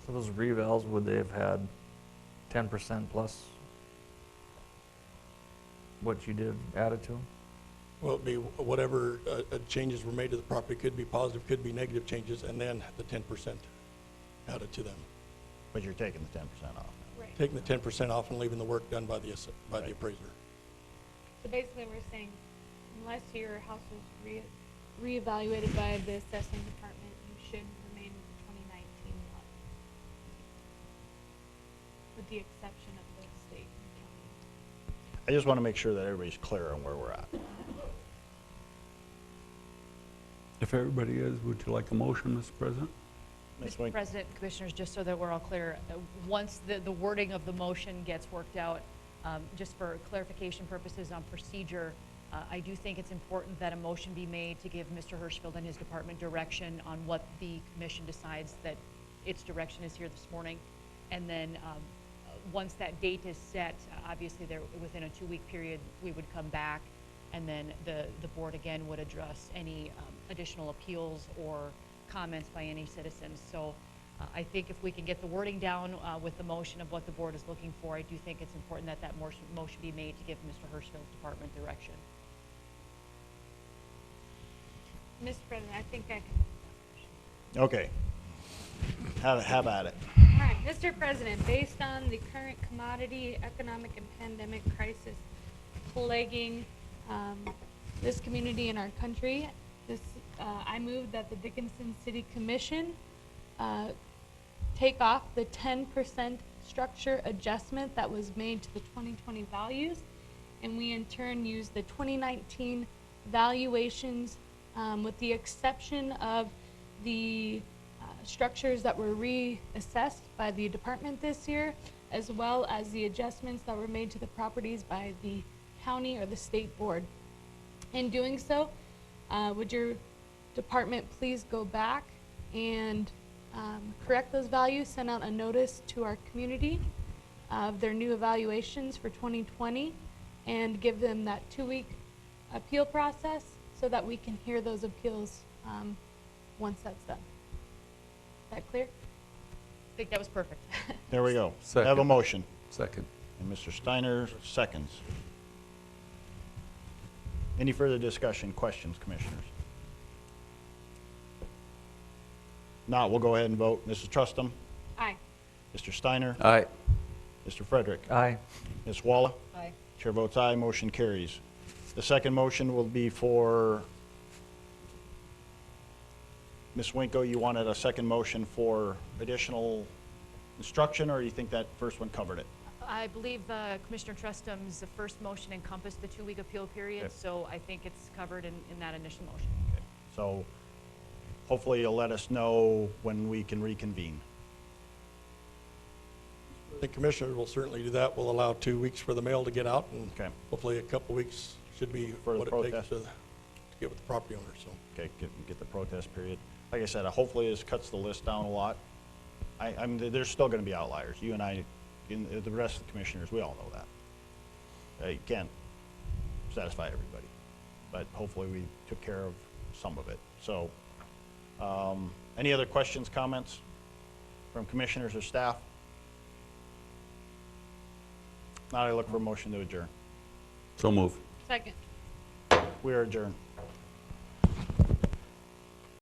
[SPEAKER 5] So those revals, would they have had 10% plus what you did added to them?
[SPEAKER 2] Well, it'd be whatever changes were made to the property, could be positive, could be negative changes, and then the 10% added to them.
[SPEAKER 1] But you're taking the 10% off.
[SPEAKER 3] Right.
[SPEAKER 2] Taking the 10% off and leaving the work done by the
[SPEAKER 1] Right.
[SPEAKER 2] appraiser.
[SPEAKER 3] So basically, we're saying unless your house was reevaluated by the assessing department, you should remain with the 2019 lot. With the exception of the state and county.
[SPEAKER 1] I just want to make sure that everybody's clear on where we're at.
[SPEAKER 4] If everybody is, would you like a motion, Mr. President?
[SPEAKER 1] Ms.
[SPEAKER 6] Mr.
[SPEAKER 1] Wink?
[SPEAKER 6] President, Commissioners, just so that we're all clear, once the wording of the motion gets worked out, just for clarification purposes on procedure, I do think it's important that a motion be made to give Mr. Hirschfeld and his department direction on what the commission decides that its direction is here this morning. And then, once that date is set, obviously there, within a 2-week period, we would come back, and then the board again would address any additional appeals or comments by any citizens. So I think if we can get the wording down with the motion of what the board is looking for, I do think it's important that that motion be made to give Mr. Hirschfield's department direction.
[SPEAKER 3] Mr. President, I think I can.
[SPEAKER 1] Okay. Have at it.
[SPEAKER 3] All right, Mr. President, based on the current commodity, economic, and pandemic crisis plaguing this community and our country, I move that the Dickinson City Commission take off the 10% structure adjustment that was made to the 2020 values, and we in turn use the 2019 valuations with the exception of the structures that were reassessed by the department this year, as well as the adjustments that were made to the properties by the county or the state board. In doing so, would your department please go back and correct those values, send out a notice to our community of their new evaluations for 2020, and give them that 2-week appeal process so that we can hear those appeals once that's done. Is that clear?
[SPEAKER 6] I think that was perfect.
[SPEAKER 1] There we go. Have a
[SPEAKER 4] Second.
[SPEAKER 1] motion.
[SPEAKER 4] Second.
[SPEAKER 1] And Mr. Steiner seconds. Any further discussion, questions, commissioners? Not, we'll go ahead and vote. Mrs. Trustum?
[SPEAKER 3] Aye.
[SPEAKER 1] Mr. Steiner?
[SPEAKER 4] Aye.
[SPEAKER 1] Mr. Frederick?
[SPEAKER 5] Aye.
[SPEAKER 1] Ms. Walla?
[SPEAKER 6] Aye.
[SPEAKER 1] Chair votes aye, motion carries. The second motion will be for, Ms. Winko, you wanted a second motion for additional instruction, or you think that first one covered it?
[SPEAKER 6] I believe Commissioner Trustum's first motion encompassed the 2-week appeal period,
[SPEAKER 1] Okay.
[SPEAKER 6] so I think it's covered in that initial motion.
[SPEAKER 1] So hopefully you'll let us know when we can reconvene.
[SPEAKER 2] The commissioner will certainly do that. We'll allow 2 weeks for the mail to get out, and
[SPEAKER 1] Okay.
[SPEAKER 2] hopefully a couple weeks should be
[SPEAKER 1] For the
[SPEAKER 2] what it takes
[SPEAKER 1] protest?
[SPEAKER 2] to get with the property owner, so.
[SPEAKER 1] Okay, get the protest period. Like I said, hopefully this cuts the list down a lot. I mean, there's still gonna be outliers. You and I, the rest of the commissioners, we all know that. You can't satisfy everybody, but hopefully we took care of some of it. So, any other questions, comments from commissioners or staff? Now I look for a motion to adjourn.
[SPEAKER 4] So move.
[SPEAKER 3] Second.
[SPEAKER 1] We are adjourned.